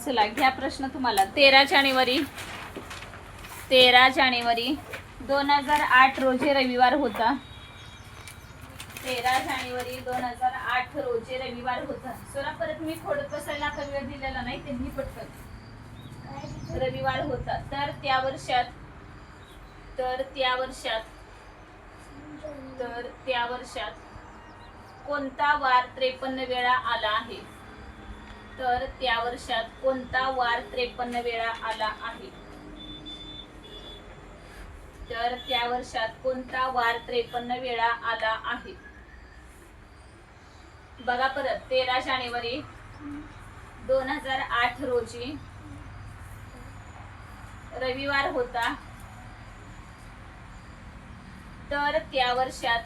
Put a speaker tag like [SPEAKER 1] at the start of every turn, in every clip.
[SPEAKER 1] चला घ्या प्रश्न तुम्हाला. 13 जानेवारी 2008 रोजी रविवार होता. 13 जानेवारी 2008 रोजी रविवार होता. सोना परत मी खोडत बसायला आता वेळ दिलेला नाही, त्यांनी पटकन रविवार होता. तर त्या वर्षात कोणता वार 53 वेळा आला आहे? तर त्या वर्षात कोणता वार 53 वेळा आला आहे? तर त्या वर्षात कोणता वार 53 वेळा आला आहे? बघा परत. 13 जानेवारी 2008 रोजी रविवार होता. तर त्या वर्षात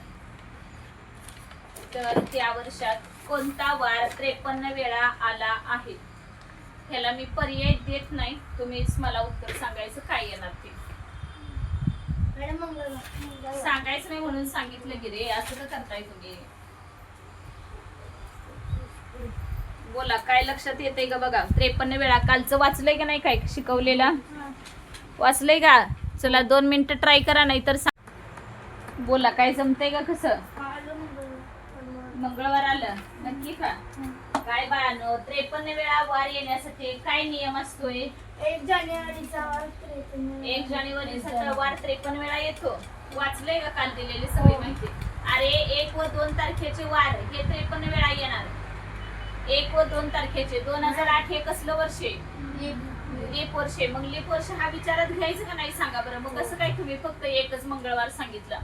[SPEAKER 1] कोणता वार 53 वेळा आला आहे? ह्याला मी पर्याय देत नाही, तुम्हीच मला उत्तर सांगायचं काय येणार ते. सांगायचं नाही म्हणून सांगितलं की रे, असं तर करताय तुम्ही. बोला काय लक्षात येतंय का बघा. 53 वेळा कालचं वाचलंय का नाही, काय शिकवलेला वाचलंय का? चला 2 मिनिटं ट्राय करा, नाही तर बोला काय जमतंय का? कसं मंगळवार आलं नक्की का? काय बाळांनो, 53 वेळा वार येण्यासाठी काय नियम असतोय?
[SPEAKER 2] 1 जानेवारीचा
[SPEAKER 1] वार 53 वेळा येतो. वाचलंय का काल दिलेली सगळी माहिती? अरे 1 व 2 तारखेचे वार हे 53 वेळा येणार. 1 व 2 तारखेचे. 2008 हे कसलं वर्ष आहे? लीप वर्ष. मग लीप वर्ष हा विचारात घ्यायचं का नाही सांगा बरं. मग कसं काय तुम्ही फक्त एकच मंगळवार सांगितलं?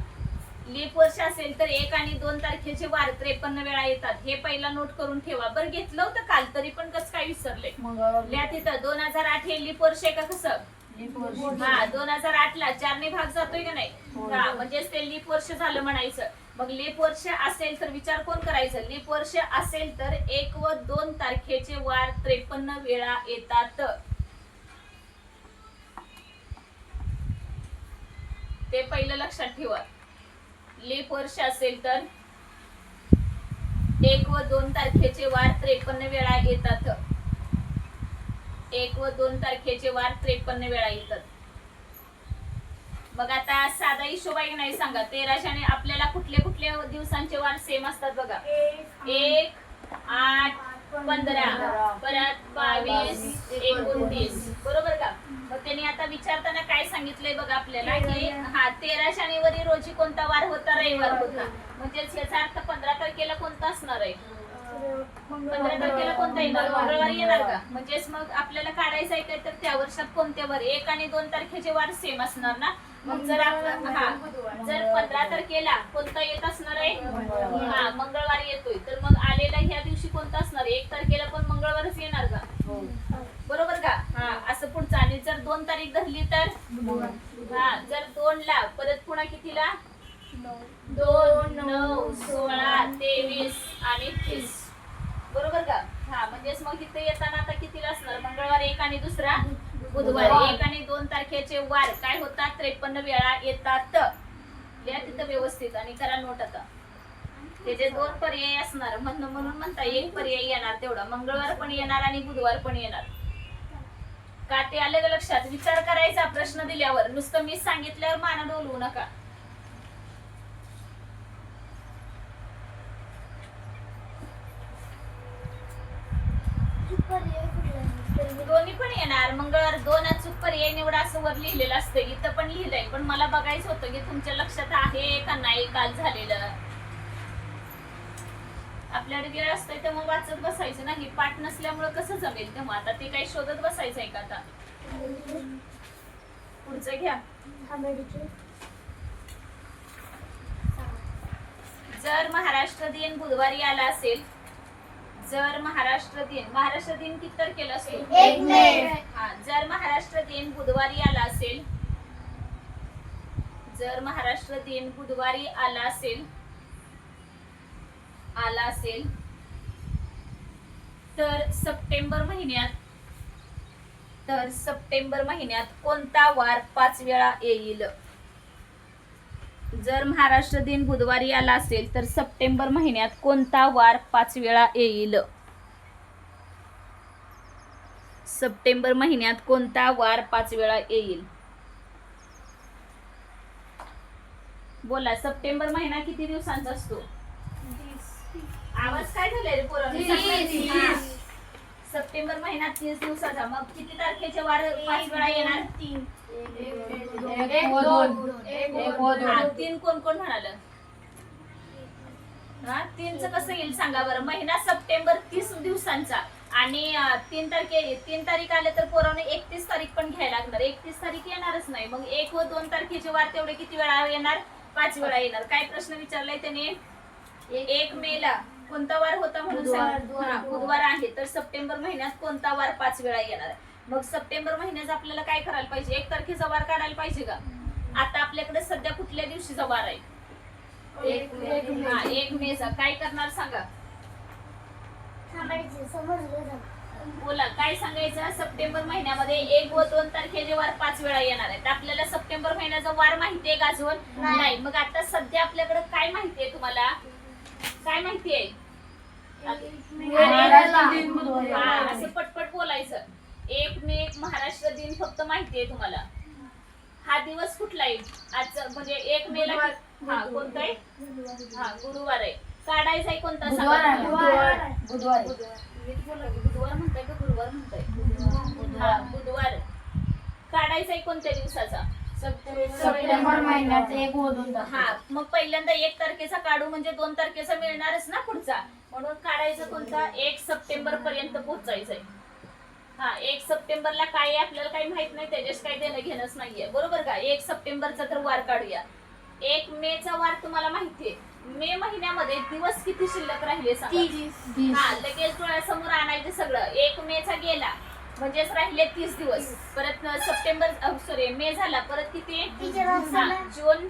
[SPEAKER 1] लीप वर्ष असेल तर 1 आणि 2 तारखेचे वार 53 वेळा येतात. हे पहिला नोट करून ठेवा. बरं घेतलं होतं काल, तरी पण कसं काय विसरले? लिहा तिथं. 2008 हे लीप वर्ष आहे का? कसं? हा 2008 ला 4 ने भाग जातोय का नाही? हा म्हणजेच ते लीप वर्ष झालं म्हणायचं. मग लीप वर्ष असेल तर विचार कोण करायचं? लीप वर्ष असेल तर 1 व 2 तारखेचे वार 53 वेळा येतात. ते पहिलं लक्षात ठेवा. लीप वर्ष असेल तर 1 व 2 तारखेचे वार 53 वेळा येतात. 1 व 2 तारखेचे वार 53 वेळा येतात. मग आता साधा हिशोब आहे नाही सांगा. 13 जानेवारी आपल्याला कुठले कुठले दिवसांचे वार सेम असतात बघा. 1, 8, 15 परत 22, 29 बरोबर का? मग त्यांनी आता विचारताना काय सांगितलंय बघा आपल्याला की 13 जानेवारी रोजी कोणता वार होता? रविवार होता. म्हणजे याचा अर्थ 15 तारखेला कोणता असणार आहे? 15 तारखेला कोणता येणार? मंगळवारी येणार का? म्हणजेच मग आपल्याला काढायचं आहे काय तर त्या वर्षात कोणते वार? 1 आणि 2 तारखेचे वार सेम असणार ना. मग जर जर 15 तारखेला कोणता येत असणार आहे? मंगळवार येतोय. तर मग आलेला ह्या दिवशी कोणता असणार? 1 तारखेला पण मंगळवारच येणार का? बरोबर का? असं पुढचं. आणि जर 2 तारीख धरली तर जर 2 ला परत पुन्हा कितीला? 2, 9, 16, 23 आणि 30 बरोबर का? म्हणजेच मग तिथे येताना आता कितीला असणार? मंगळवार 1 आणि दुसरा बुधवार. 1 आणि 2 तारखेचे वार काय होतात? 53 वेळा येतात. लिहा तिथं व्यवस्थित आणि करा नोट. आता त्याचे 2 पर्याय असणार म्हणून म्हणता 1 पर्याय येणार तेवढा. मंगळवार पण येणार आणि बुधवार पण येणार. का ते आलं का लक्षात? विचार करायचा प्रश्न दिल्यावर. नुसतं मी सांगितल्यावर माना डोलवू नका. दोन्ही पण येणार. मंगळवार 2 अचूक पर्याय निवडा असं वर लिहिलेलं असतं. इथं पण लिहिलंय, पण मला बघायचं होतं की तुमच्या लक्षात आहे का नाही काल झालेलं. आपल्याकडे वेळ असतोय तेव्हा वाचत बसायचं नाही. पाठ नसल्यामुळे कसं जमेल तेव्हा? आता ते काही शोधत बसायचंय का? आता पुढचं घ्या. जर महाराष्ट्र दिन बुधवारी आला असेल, जर महाराष्ट्र दिन किती तारखेला असतो?
[SPEAKER 2] 1 मे.
[SPEAKER 1] जर महाराष्ट्र दिन बुधवारी आला असेल, जर महाराष्ट्र दिन बुधवारी आला असेल तर सप्टेंबर महिन्यात कोणता वार 5 वेळा येईल? जर महाराष्ट्र दिन बुधवारी आला असेल तर सप्टेंबर महिन्यात कोणता वार 5 वेळा येईल? सप्टेंबर महिन्यात कोणता वार 5 वेळा येईल? बोला, सप्टेंबर महिना किती दिवसांचा असतो? आवाज काय झालाय रे पोरांनो? सप्टेंबर महिना 30 दिवसाचा. मग किती तारखेचे वार 5 वेळा येणार?
[SPEAKER 2] 3
[SPEAKER 1] तीन कोण कोण म्हणाल? हा, 3चं कसं येईल सांगा बरं. महिना सप्टेंबर 30 दिवसांचा आणि 3 तारीख आले तर पोरांनो 31 तारीख पण घ्यायला लागणार. 31 तारीख येणारच नाही. मग 1 व 2 तारखेचे वार तेवढे किती वेळा येणार? 5 वेळा येणार. काय प्रश्न विचारलाय त्याने? 1 मे ला कोणता वार होता म्हणून सांग. हा, बुधवार आहे. तर सप्टेंबर महिन्यात कोणता वार 5 वेळा येणार? मग सप्टेंबर महिन्यात आपल्याला काय करायला पाहिजे? 1 तारखेचा वार काढायला पाहिजे का? आता आपल्याकडे सध्या कुठल्या दिवशीचा वार आहे? 1 मेचा. काय करणार सांगा?
[SPEAKER 2] समजलं.
[SPEAKER 1] बोला, काय सांगायचं? सप्टेंबर महिन्यामध्ये 1 व 2 तारखेचे वार 5 वेळा येणार आहेत. आपल्याला सप्टेंबर महिन्याचा वार माहितीये का अजून? नाही. मग आता सध्या आपल्याकडे काय माहितीये तुम्हाला? काय माहितीये? असं पटपट बोलायचं. 1 मे महाराष्ट्र दिन फक्त माहितीये तुम्हाला. हा दिवस कुठला आहे? आज म्हणजे 1 मे ला हा कोणता आहे? हा, गुरुवार आहे. काढायचा आहे कोणता सांगा? बुधवार म्हणताय का गुरुवार म्हणताय? हा, बुधवार. काढायचा आहे कोणत्या दिवसाचा?
[SPEAKER 2] सप्टेंबर महिन्यात 1 व 2 तारखेचा.
[SPEAKER 1] हा, मग पहिल्यांदा 1 तारखेचा काढू म्हणजे 2 तारखेचा मिळणारच ना पुढचा. म्हणून काढायचं कोणता? 1 सप्टेंबर पर्यंत पोहोचायचंय. हा, 1 सप्टेंबरला काय आहे आपल्याला काही माहित नाही, त्याच्याशी काही देणं घेणंच नाहीये, बरोबर का? 1 सप्टेंबरचा तर वार काढूया. 1 मे चा वार तुम्हाला माहितीये. मे महिन्यामध्ये दिवस किती शिल्लक राहिले सांगा?
[SPEAKER 2] 30.
[SPEAKER 1] हा, लगेच डोळ्यासमोर आणायचं सगळं. 1 मे चा गेला म्हणजेच राहिले 30 दिवस. परत मे झाला. परत किती? हा, जून.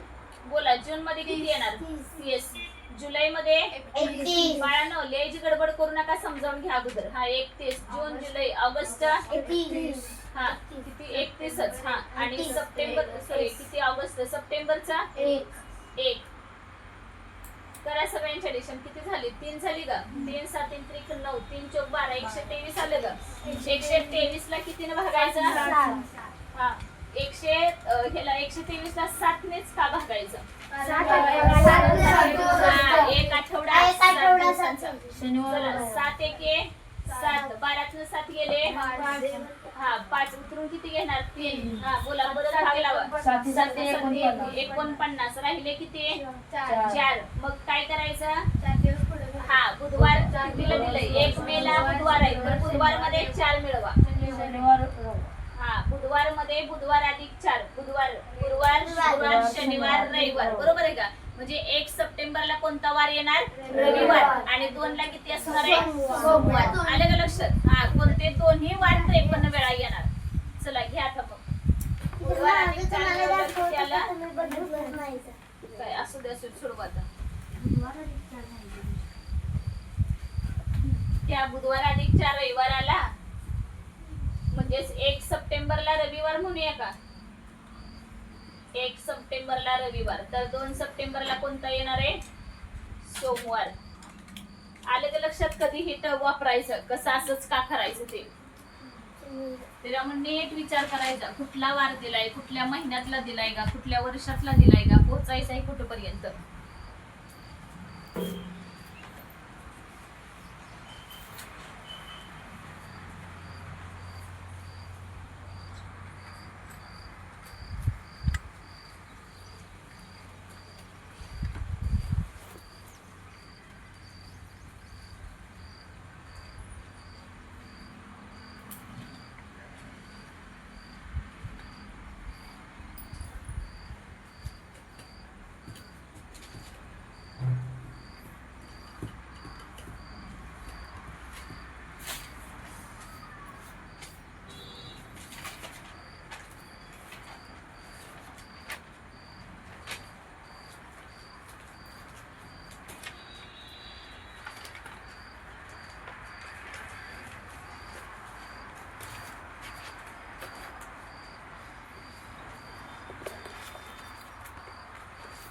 [SPEAKER 1] बोला, जून मध्ये किती येणार? 30. जुलै मध्ये
[SPEAKER 2] 31.
[SPEAKER 1] बाळांनो, लयची गडबड करू नका, समजावून घ्या अगोदर. हा, 31. जून, जुलै, ऑगस्ट.
[SPEAKER 2] 31.
[SPEAKER 1] हा, किती? 31च. हा, आणि किती ऑगस्ट? सप्टेंबरचा 1. करा सगळ्यांची ऍडिशन. किती झाली? 3 झाली का? 3 7 3 त्रिक 9 3 चौक 12 123 आलं का? 123 ला कितीने भागायचं? हा, 123 ला 7 नेच का भागायचं? हा, 1 आठवडा 7 दिवसांचा. चला, 7 1 7. 12 7 गेले. हा, 5 उतरून किती घेणार? 3. हा, बोला, परत भाग लावा. 7 49. राहिले किती? 4. मग काय करायचं? हा, बुधवार कितीला दिलंय? 1 मे ला बुधवार आहे. तर बुधवार मध्ये 4 मिळवा. हा, बुधवार मध्ये बुधवार अधिक 4. गुरुवार, शुक्रवार, शनिवार, रविवार. बरोबर आहे का? म्हणजे 1 सप्टेंबरला कोणता वार येणार? रविवार. आणि 2 ला किती असणार आहे? सोमवार. आलं का लक्षात? हा, कोणते? दोन्ही वार 53 वेळा येणार. चला, घ्या आता मग. बुधवार अधिक 4 त्याला काय असू दे, सोडवा आता. त्या बुधवार अधिक 4 रविवार आला म्हणजेच 1 सप्टेंबरला रविवार म्हणूया का? 1 सप्टेंबरला रविवार. तर 2 सप्टेंबरला कोणता येणार आहे? सोमवार. आलं का लक्षात? कधी हे वापरायचं, कसं असंच का करायचं ते त्याच्यामुळे नीट विचार करायचा. कुठला वार दिलाय, कुठल्या महिन्यातला दिलाय का, कुठल्या वर्षातला दिलाय का, पोहोचायचं आहे कुठपर्यंत.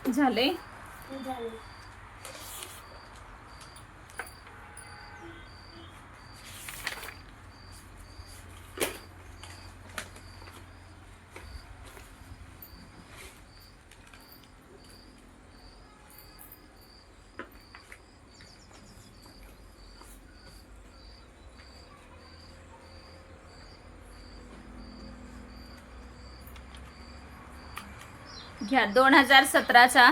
[SPEAKER 1] झाले. घ्या 2017चा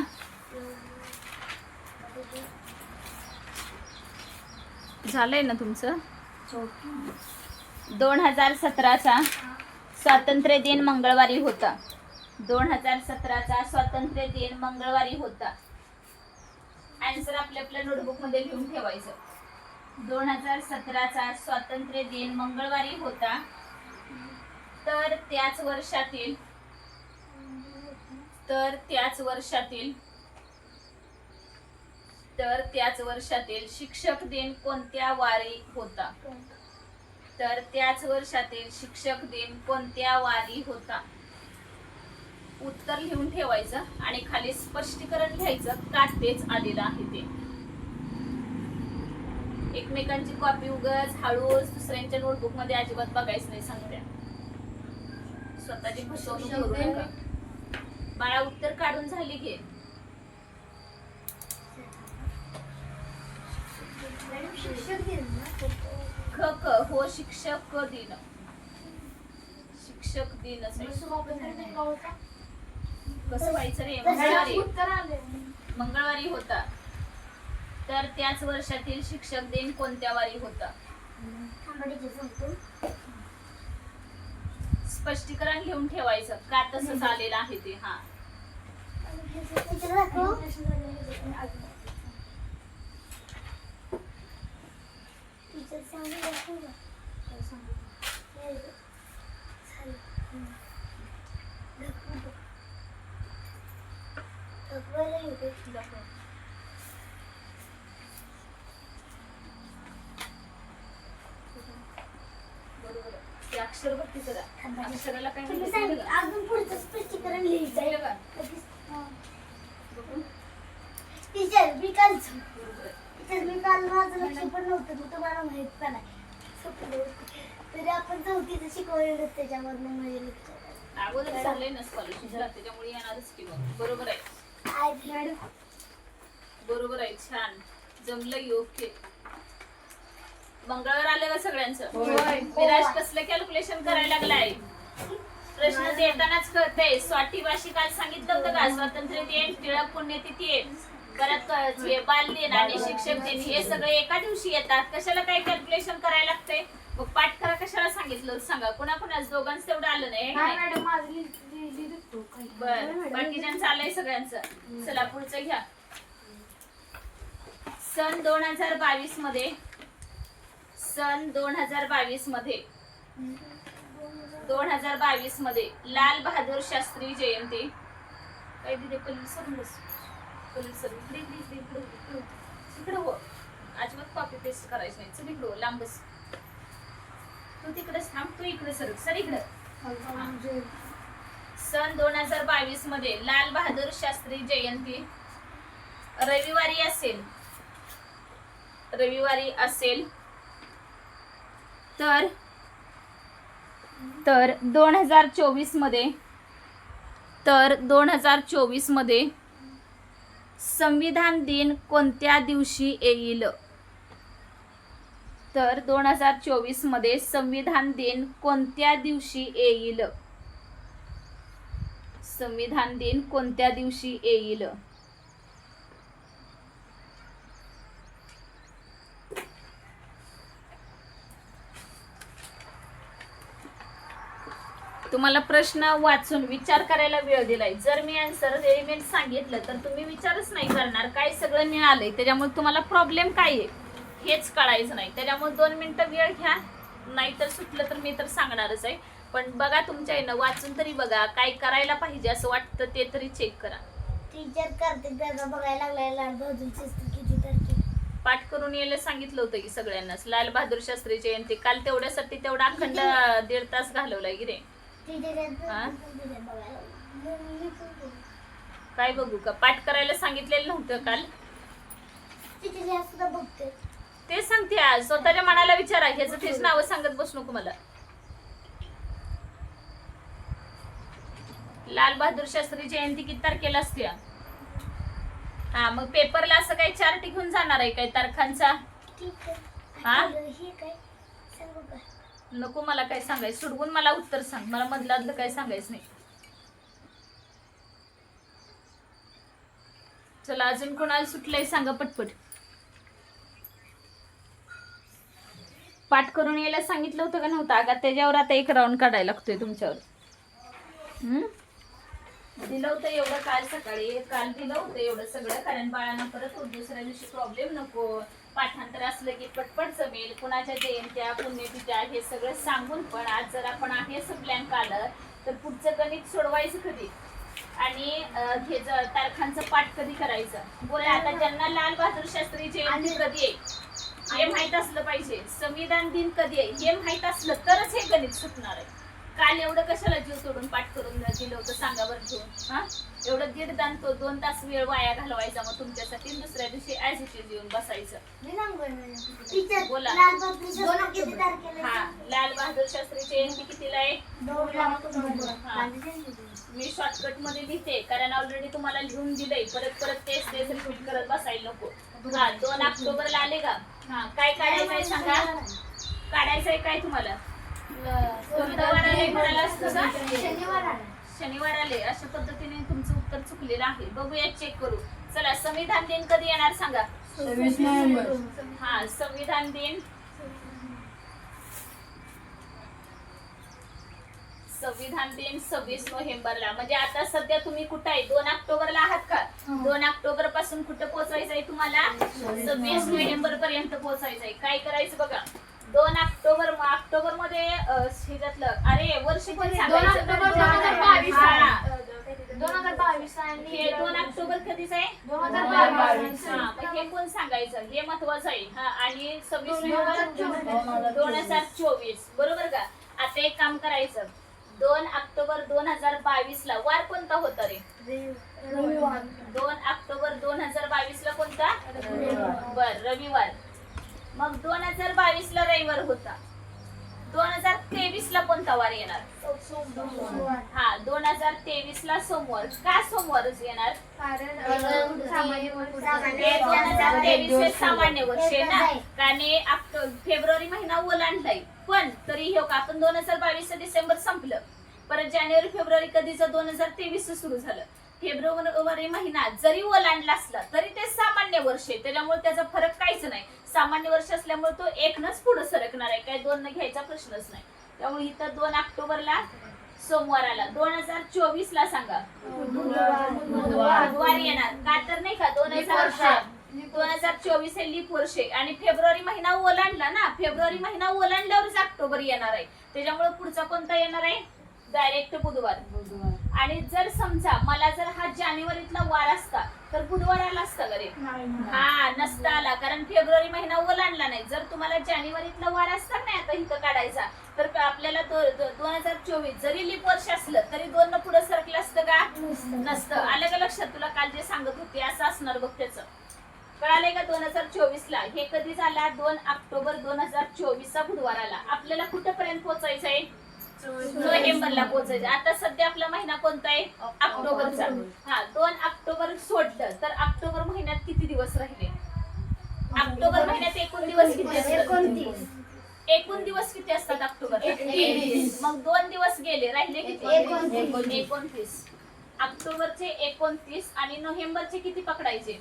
[SPEAKER 1] झालंय ना तुमचं. 2017चा स्वातंत्र्य दिन मंगळवारी होता. 2017चा स्वातंत्र्य दिन मंगळवारी होता. आन्सर आपल्या आपल्या नोटबुक मध्ये लिहून ठेवायचं. 2017चा स्वातंत्र्य दिन मंगळवारी होता. तर त्याच वर्षातील शिक्षक दिन कोणत्या वारी होता. तर त्याच वर्षातील शिक्षक दिन कोणत्या वारी होता. उत्तर लिहून ठेवायचं आणि खाली स्पष्टीकरण लिहायचं का तेच आलेलं आहे ते. एकमेकांची कॉपी उगाच हळूच दुसऱ्यांच्या नोटबुक मध्ये अजिबात बघायचं नाही सांगते. स्वतःची फसवणूक करू नका. बाळा उत्तर काढून झाली घे. ख क हो शिक्षक दिन. शिक्षक दिनच आहे. कसं व्हायचं रे. मंगळवारी होता. तर त्याच वर्षातील शिक्षक दिन कोणत्या वारी होता. स्पष्टीकरण लिहून ठेवायचं का तसं झालेलं आहे ते. हा बरोबर. ते अक्षर बघ तिचं का? अक्षराला काय म्हणतात?
[SPEAKER 2] अजून पुढचं स्पष्टीकरण लिहायचं
[SPEAKER 1] का? बघू.
[SPEAKER 2] टीचर मी कालचं
[SPEAKER 1] बरोबर आहे.
[SPEAKER 2] टीचर मी काल माझं लक्ष पण नव्हतं मग तुम्हाला माहित पण आहे. तरी आपण चौथीचं शिकवलेलं त्याच्यामधनं माझे लक्षात
[SPEAKER 1] अगोदर झालंय ना स्कॉलरशिपला त्याच्यामुळे येणारच की मग. बरोबर आहे.
[SPEAKER 2] आले.
[SPEAKER 1] बरोबर आहे. छान जमलं. योग्य. मंगळवार आलं का सगळ्यांचं. विराज कसलं कॅल्क्युलेशन करायला लागलाय. प्रश्न देतानाच कळतंय. स्वाती वाशी काल सांगितलं होतं का स्वातंत्र्य दिन टिळक पुण्यतिथी परत बालदिन आणि शिक्षक दिन हे सगळे एका दिवशी येतात. कशाला काय कॅल्क्युलेशन करायला लागतंय. मग पाठ करा कशाला सांगितलं सांगा. कुणाकुणाच दोघांच तेवढं आलं नाही. बर बाकीच्यांचं आलंय सगळ्यांचं. चला पुढचं घ्या. सन 2022 मध्ये लाल बहादूर शास्त्री जयंती. काय दिले पल्ली सरून बस. पल्ली सरून इकडे हो. अजिबात कॉपी पेस्ट करायचं नाही. चल इकडे हो. लांब बस. तू तिकडेच थांब. तू इकडे सर इकडे. सन 2022 मध्ये लाल बहादूर शास्त्री जयंती रविवारी असेल तर 2024 मध्ये संविधान दिन कोणत्या दिवशी येईल. तर 2024 मध्ये संविधान दिन कोणत्या दिवशी येईल. संविधान दिन कोणत्या दिवशी येईल. तुम्हाला प्रश्न वाचून विचार करायला वेळ दिलाय. जर मी आन्सर एलिमेंट सांगितलं तर तुम्ही विचारच नाही करणार. काय सगळं मिळालंय त्याच्यामुळे तुम्हाला प्रॉब्लेम काय आहे हेच कळायचं नाही. त्याच्यामुळे 2 मिनिटं वेळ घ्या. नाहीतर सुटलं तर मी तर सांगणारच आहे. पण बघा तुमच्या येणं वाचून तरी बघा. काय करायला पाहिजे असं वाटतं ते तरी चेक करा.
[SPEAKER 2] टीचर करते त्याचा बघायला लागलाय लाल बहादूर शास्त्री किती तारखेला.
[SPEAKER 1] पाठ करून यायला सांगितलं होतं की सगळ्यांनाच. लाल बहादूर शास्त्री जयंती काल तेवढ्यासाठी तेवढा अखंड 1.5 तास घालवलाय की रे. काय बघू का. पाठ करायला सांगितलेलं नव्हतं काल. ते सांगते आज. स्वतःच्या मनाला विचारा. ह्याचं तेच नाव सांगत बसू नको मला. लाल बहादूर शास्त्री जयंती किती तारखेला असते. हा मग पेपरला असं काही चार्ट घेऊन जाणार आहे काय तारखांचा. हा नको मला काय सांगायचं. सोडवून मला उत्तर सांग. मला मधलं काय सांगायचं नाही. चला अजून कोणाला सुटलंय सांगा पटपट. पाठ करून यायला सांगितलं होतं का नव्हतं? अगं त्याच्यावर आता एक राऊंड काढायला लागतोय तुमच्यावर. दिलं होतं एवढं काल सकाळी, काल दिलं होतं एवढं सगळं, कारण बाळांना परत दुसऱ्या दिवशी प्रॉब्लेम नको. पाठांतर असलं की पटपट जमेल. कुणाच्या जयंत्या पुण्यतिथ्या हे सगळं सांगून पण आज जर आपण आहे असं प्लॅन काढलं तर पुढचं गणित सोडवायचं कधी आणि हे तारखांचं पाठ कधी करायचं. बोला आता ज्यांना लाल बहादूर शास्त्री जयंती कधी आहे हे माहित असलं पाहिजे, संविधान दिन कधी आहे हे माहित असलं तरच हे गणित सुटणार आहे. काल एवढं कशाला जीव तोडून पाठ करून दिलं होतं सांगा बरं घेऊन. हा एवढं 2 तास वेळ वाया घालवायचा मग तुमच्यासाठी, दुसऱ्या दिवशी ऍज इट इज येऊन बसायचं. बोला. हा लाल बहादूर शास्त्री जयंती कितीला आहे? मी शॉर्टकट मध्ये लिहिते कारण ऑलरेडी तुम्हाला लिहून दिलंय, परत तेच रिपीट करत बसायला नको. हा 2 ऑक्टोबरला आले का? हा काय काढायचंय सांगा, काढायचंय काय तुम्हाला? शनिवार आले. अशा पद्धतीने तुमचं उत्तर चुकलेलं आहे. बघूया, चेक करू. चला संविधान दिन कधी येणार सांगा?
[SPEAKER 3] 26 नोव्हेंबर.
[SPEAKER 1] हा संविधान दिन 26 नोव्हेंबरला. म्हणजे आता सध्या तुम्ही कुठं आहे? 2 ऑक्टोबरला आहात का? 2 ऑक्टोबर पासून कुठं पोहोचायचंय तुम्हाला? 26 नोव्हेंबर पर्यंत पोहोचायचंय. काय करायचं बघा, 2 ऑक्टोबर मध्ये शेजातलं अरे वर्ष पण सांगायचं.
[SPEAKER 3] 2022 आणि
[SPEAKER 1] हे 2 ऑक्टोबर कधीच आहे?
[SPEAKER 3] 2022.
[SPEAKER 1] हा मग हे कोण सांगायचं हे महत्वाचं आहे. हा आणि 26 नोव्हेंबर 2024 बरोबर का? आता एक काम करायचं, 2 ऑक्टोबर 2022 ला वार कोणता होता रे? 2 ऑक्टोबर 2022 ला कोणता? बर रविवार. मग 2022 ला रविवार होता. 2023 ला कोणता वार येणार? हा 2023 ला सोमवार. का सोमवारच येणार?
[SPEAKER 3] कारण सामान्य वर्ष
[SPEAKER 1] 2023 हे सामान्य वर्ष आहे ना, कारण फेब्रुवारी महिना ओलांडलाय. पण तरी हो का आपण 2022 डिसेंबर संपलं, परत जानेवारी फेब्रुवारी कधीच 2023 सुरू झालं. फेब्रुवारी महिना जरी ओलांडला असला तरी ते सामान्य वर्ष आहे, त्याच्यामुळे त्याचा फरक काहीच नाही. सामान्य वर्ष असल्यामुळे तो 1नच पुढे सरकणार आहे, काय 2 न घ्यायचा प्रश्नच नाही. त्यामुळे इथं 2 ऑक्टोबरला सोमवार आला. 2024 ला सांगा बुधवार येणार का? तर नाही का 2024 हे लीप वर्ष आहे आणि फेब्रुवारी महिना ओलांडला ना, फेब्रुवारी महिना ओलांडल्यावरच ऑक्टोबर येणार आहे. त्याच्यामुळे पुढचा कोणता येणार आहे? डायरेक्ट बुधवार. आणि जर समजा मला जर हा जानेवारीतला वार असता तर बुधवार आला असता का रे? हा नसता आला, कारण फेब्रुवारी महिना ओलांडला नाही. जर तुम्हाला जानेवारीतला वार असता नाही आता इथं काढायचा तर आपल्याला 2024 जरी लीप वर्ष असलं तरी 2 न पुढे सरकलं असतं का? नसतं. आलं का लक्षात? तुला काल जे सांगत होते असं असणार बघ. त्याचं कळालंय का? 2024 ला हे कधी झाला? 2 ऑक्टोबर 2024 चा बुधवार आला. आपल्याला कुठपर्यंत पोहोचायचंय? नोव्हेंबरला पोहोचायचं. आता सध्या आपला महिना कोणता आहे? ऑक्टोबरचा. हा 2 ऑक्टोबर सोडलं तर ऑक्टोबर महिन्यात किती दिवस राहिले? ऑक्टोबर महिन्यात एकूण दिवस किती असतात? एकूण दिवस किती असतात ऑक्टोबर? 30. मग 2 दिवस गेले, राहिले किती? 29. ऑक्टोबरचे 29 आणि नोव्हेंबरचे किती पकडायचे?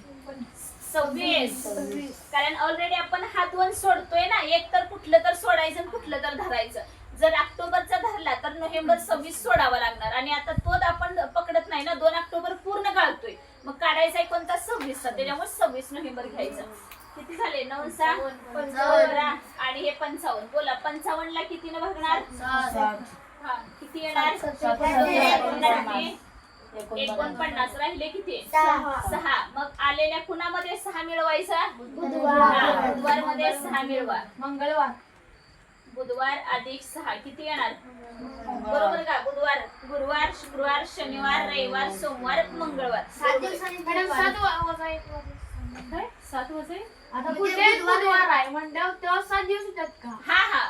[SPEAKER 1] 26. कारण ऑलरेडी आपण हा 2 सोडतोय ना, एक तर कुठलं तर सोडायचं आणि कुठलं तर धरायचं. जर ऑक्टोबरचा धरला तर नोव्हेंबर 26 सोडावा लागणार आणि आता तो आपण पकडत नाही ना, 2 ऑक्टोबर पूर्ण गाळतोय. मग काढायचा आहे कोणता? 26 चा. त्याच्यामुळे 26 नोव्हेंबर घ्यायचं. किती झाले? 9 6 15 आणि हे 55. बोला 55 ला कितीने भागणार?
[SPEAKER 3] 7.
[SPEAKER 1] हा किती येणार? 49. राहिले किती? 6. मग आलेल्या कुणामध्ये 6 मिळवायचा? बुधवार मध्ये 6 मिळवा.
[SPEAKER 3] मंगळवार.
[SPEAKER 1] बुधवार अधिक 6 किती येणार? बरोबर का? बुधवार, गुरुवार, शुक्रवार, शनिवार, रविवार, सोमवार, मंगळवार.
[SPEAKER 2] 7 दिवसांनी
[SPEAKER 3] मॅडम 7 वजा 1
[SPEAKER 1] काय? 7 वाजे?
[SPEAKER 3] आता पुढे बुधवार आहे म्हणल्यावर तेव्हा 7 दिवस होतात का?
[SPEAKER 1] हा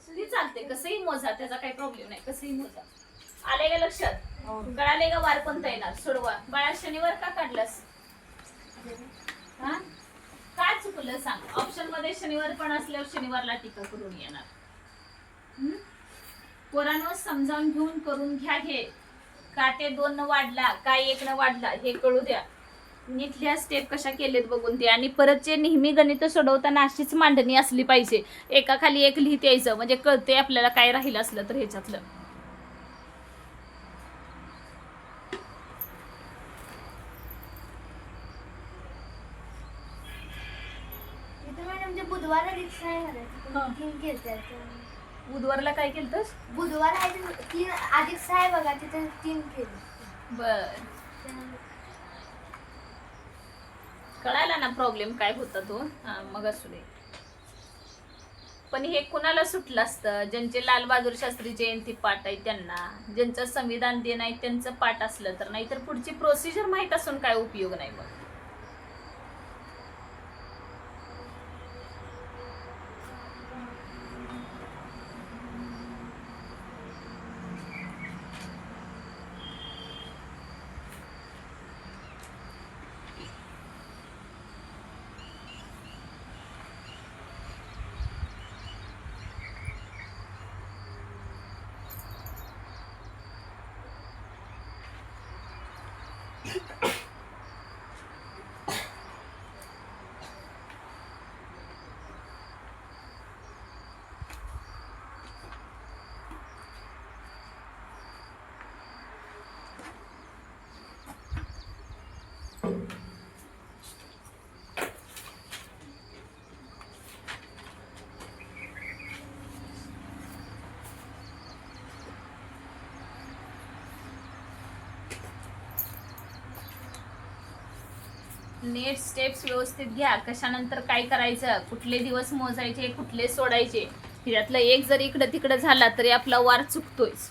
[SPEAKER 1] ती चालते, कसंही मोजा, त्याचा काही प्रॉब्लेम नाही, कसंही मोजा. आले का लक्षात? कळाले का वार कोणता येणार? सोडवा. बाळा शनिवार का काढलास? हा का चुकलं सांग? ऑप्शन मध्ये शनिवार पण असल्यावर शनिवारला टीका करून येणार. पोरांनो समजावून घेऊन करून घ्या. हे का ते 2 न वाढला काय 1 न वाढला हे कळू द्या. नीटल्या स्टेप कशा केलेत बघून ते. आणि परत जे नेहमी गणित सोडवताना अशीच मांडणी असली पाहिजे, एका खाली एक लिहित यायचं, म्हणजे कळते आपल्याला काय राहिलं असलं तर ह्याच्यातलं.
[SPEAKER 2] इथं मॅडम जे बुधवार रिक्षा आहे
[SPEAKER 1] हा.
[SPEAKER 2] ना, 3 केलत्या.
[SPEAKER 1] बुधवारला काय केलंस?
[SPEAKER 2] बुधवार आहे ते 3 अधिक 6 आहे बघा, तिथे 3 केले.
[SPEAKER 1] बर, कळाला ना प्रॉब्लेम काय होता तो. हा, मग असू दे. पण हे कुणाला सुटलं असतं? ज्यांचे लाल बहादूर शास्त्री जयंती पाठ आहे त्यांना, ज्यांचं संविधान दिन आहे त्यांचं पाठ असलं तर. नाही तर पुढची प्रोसिजर माहीत असून काय उपयोग नाही मग. नेट स्टेप्स व्यवस्थित घ्या. कशानंतर काय करायचं, कुठले दिवस मोजायचे, कुठले सोडायचे. त्यातलं एक जर इकडं तिकडं झाला तरी आपला वार चुकतोयच.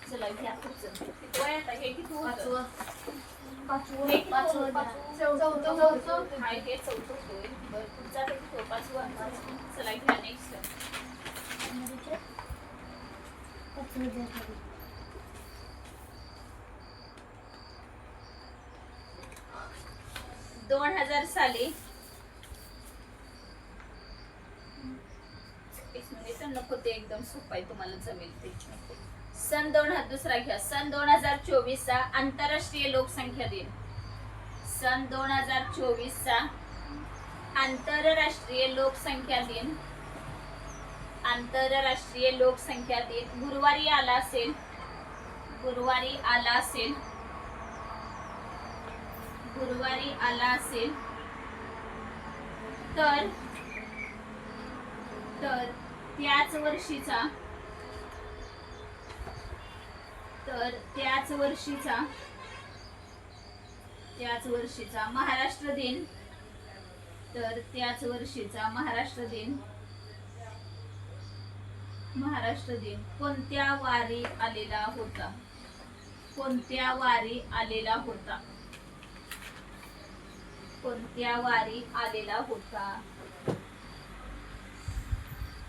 [SPEAKER 1] चला घ्या पुढचं. किती वय आता? हे किती होतं? हे किती होतं? हा, हे चौथं होय. बरं, पुढचा आता किती होतं? पाचवा. चला घ्या नेक्स्ट. दोन 2000 साली नको, ते एकदम सोपं आहे, तुम्हाला जमेल ते. सन 2000 दुसरा घ्या. सन 2024 चा आंतरराष्ट्रीय लोकसंख्या दिन. सन 2024 चा आंतरराष्ट्रीय लोकसंख्या दिन. आंतरराष्ट्रीय लोकसंख्या दिन गुरुवारी आला असेल. गुरुवारी आला असेल. गुरुवारी आला असेल तर त्याच वर्षीचा महाराष्ट्र दिन. तर त्याच वर्षीचा महाराष्ट्र दिन कोणत्या वारी आलेला होता? कोणत्या वारी आलेला होता? कोणत्या वारी आलेला होता?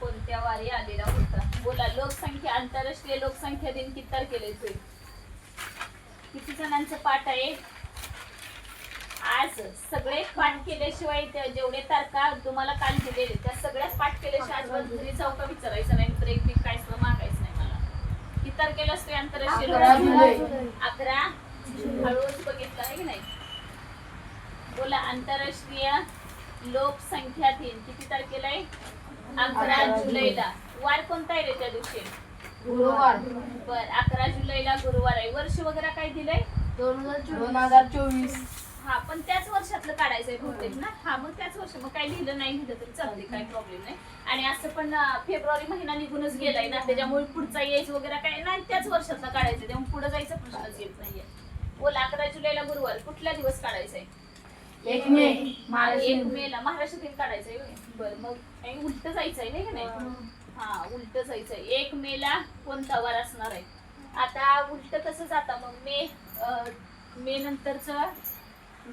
[SPEAKER 1] कोणत्या वारी आलेला होता? बोला. लोकसंख्या, आंतरराष्ट्रीय लोकसंख्या दिन किती तारखेला येतोय? किती जणांचं पाठ आहे आज? सगळे पाठ केल्याशिवाय, जेवढे तारखा तुम्हाला काल दिलेले त्या सगळ्याच पाठ केल्याशिवाय आज घरी जाऊ का विचारायचं नाही, तर एक काय मागायचं नाही मला. किती तारखेला असतोय आंतरराष्ट्रीय लोकसंख्या? 11 हळूच बघितलं आहे की नाही? बोला. आंतरराष्ट्रीय लोकसंख्या दिन किती तारखेला आहे? 11 जुलैला. वार कोणता आहे रे त्या दिवशी?
[SPEAKER 3] गुरुवार.
[SPEAKER 1] बर, 11 जुलैला गुरुवार आहे. वर्ष वगैरे काय दिलंय?
[SPEAKER 3] 2024.
[SPEAKER 1] हा, पण त्याच वर्षातलं काढायचंय बहुतेक ना. हा, मग त्याच वर्ष. मग काय लिहिलं नाही लिहिलं तरी चालते, काही प्रॉब्लेम नाही. आणि असं पण फेब्रुवारी महिना निघूनच गेलाय ना, त्याच्यामुळे पुढचा यायचं वगैरे काय नाही, त्याच वर्षातला काढायचं, त्यामुळे पुढे जायचा प्रश्नच येत नाहीये. बोल. 11 जुलैला गुरुवार. कुठल्या दिवस काढायचंय?
[SPEAKER 3] 1 मे.
[SPEAKER 1] 1 मेला महाराष्ट्र दिन काढायचंय. बरं, मग काही उलट जायचंय नाही की नाही? हा, उलट जायचंय. 1 मेला कोणता वार असणार आहे? आता उलट कसं जाता मग? मे नंतरच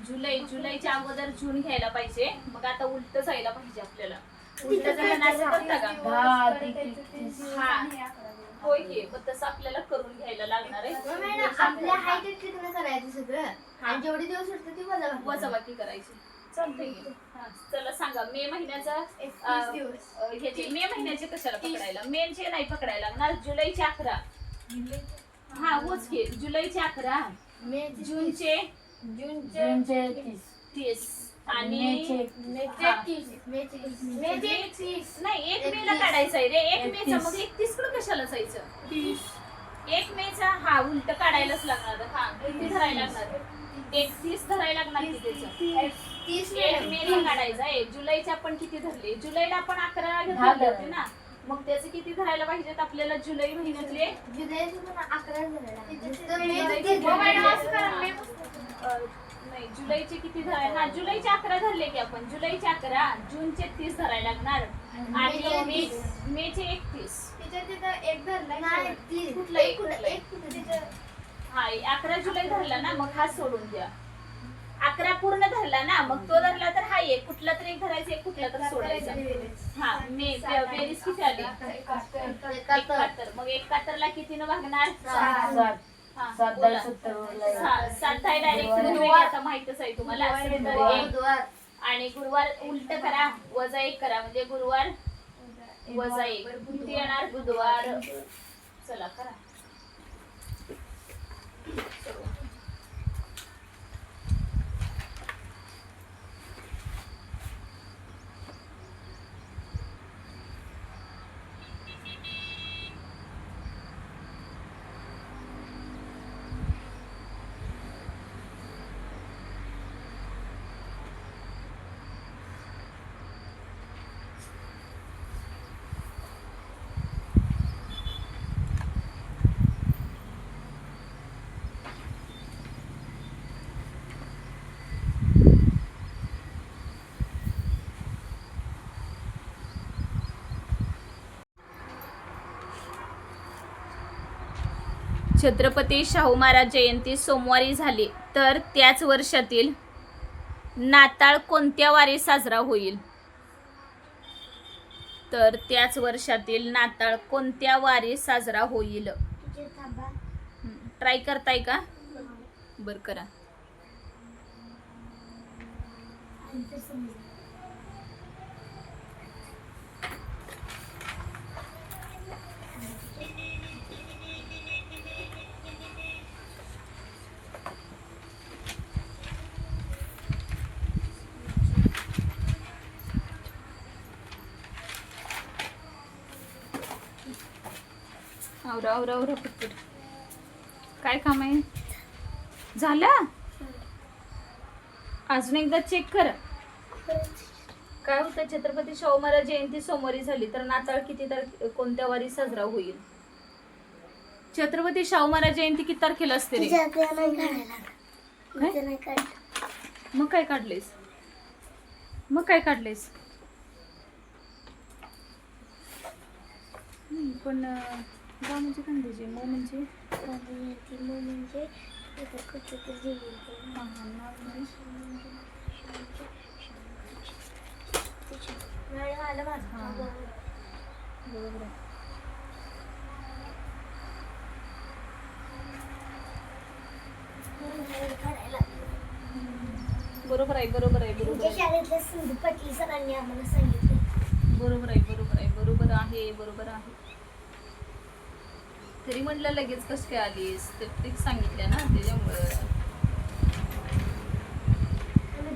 [SPEAKER 1] जुलैच्या अगोदर जून घ्यायला पाहिजे. मग आता उलट जायला पाहिजे आपल्याला. उलट जायला असं करता का? हा, होय की. मग तसं आपल्याला करून घ्यायला लागणार आहे.
[SPEAKER 2] आपल्या हाईट करायचं सगळं.
[SPEAKER 3] आणि जेवढे दिवस सुटते ती
[SPEAKER 1] वजाबाकी करायची. चालतंय की. हा, चला सांगा मे महिन्याचा
[SPEAKER 3] 31 दिवस.
[SPEAKER 1] ह्याचे मे महिन्याचे कशाला पकडायला? मेचे नाही पकडायला लागणार. जुलैचे 11. हा होच की. जुलैचे 11, जूनचे
[SPEAKER 3] जूनचे
[SPEAKER 1] 30 आणि
[SPEAKER 3] मेचे 31.
[SPEAKER 1] नाही 1 मेला काढायचा आहे रे. 1 मेचा मग 31 कडे कशाला जायचं? 1 मेचा हा उलट काढायलाच लागणार. हा किती धरायला लागणार? 31 धरायला लागणार की त्याचं. 1 मेला काढायचा आहे. जुलैचे आपण किती धरले? जुलैला आपण 11 धरले होते ना. मग त्याचे किती धरायला पाहिजेत आपल्याला जुलै महिन्यातले? नाही जुलैचे किती धरायला? हा जुलैचे 11 धरले की आपण. जुलैचे 11, जूनचे 30 धरायला लागणार आणि मेचे 31. हा 11 जुलै धरला ना, मग हा सोडून द्या. 11 पूर्ण धरला ना, मग तो धरला तर हा एक कुठला तरी एक धरायचा, एक कुठला तरी सोडायचा. हा मे बेरीज किती आली? 71. मग 71 ला कितीनं भागणार? 7 डायरेक्ट आता माहितच आहे तुम्हाला. आणि गुरुवार उलट करा, वजा 1 करा म्हणजे गुरुवार वजा 1 किती येणार? बुधवार. चला करा. छत्रपती शाहू महाराज जयंती सोमवारी झाली तर त्याच वर्षातील नाताळ कोणत्या वारी साजरा होईल? तर त्याच वर्षातील नाताळ कोणत्या वारी साजरा होईल? ट्राय करताय का? बर करा. आवरा पटपट. काय काम आहे? झालं? अजून एकदा चेक कर. काय होतं? छत्रपती शाहू महाराज जयंती सोमवारी झाली तर नाताळ किती कोणत्या वारी साजरा होईल? छत्रपती शाहू महाराज जयंती किती तारखेला असते रे? मग काय काढलेस? पण गा म्हणजे कांद्याचे मो म्हणजे बरोबर आहे.
[SPEAKER 2] शाळेतल्या सिंधू पाटील सरांनी आम्हाला सांगितलं.
[SPEAKER 1] बरोबर आहे. तरी म्हटलं लगेच कस काय आलीस? ते ट्रिक सांगितल्या ना त्याच्यामुळं.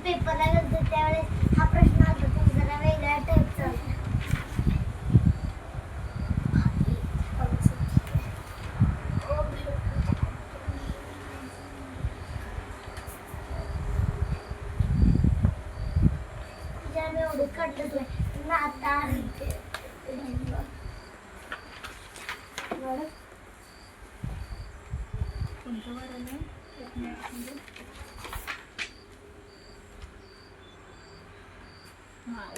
[SPEAKER 2] पेपरला गेलो त्यावेळेस हा प्रश्न आला पण जरा वेगळ्या टाईपचा होता. ज्याने एवढं काढलं नाताळ
[SPEAKER 1] कोणत्या वाराने?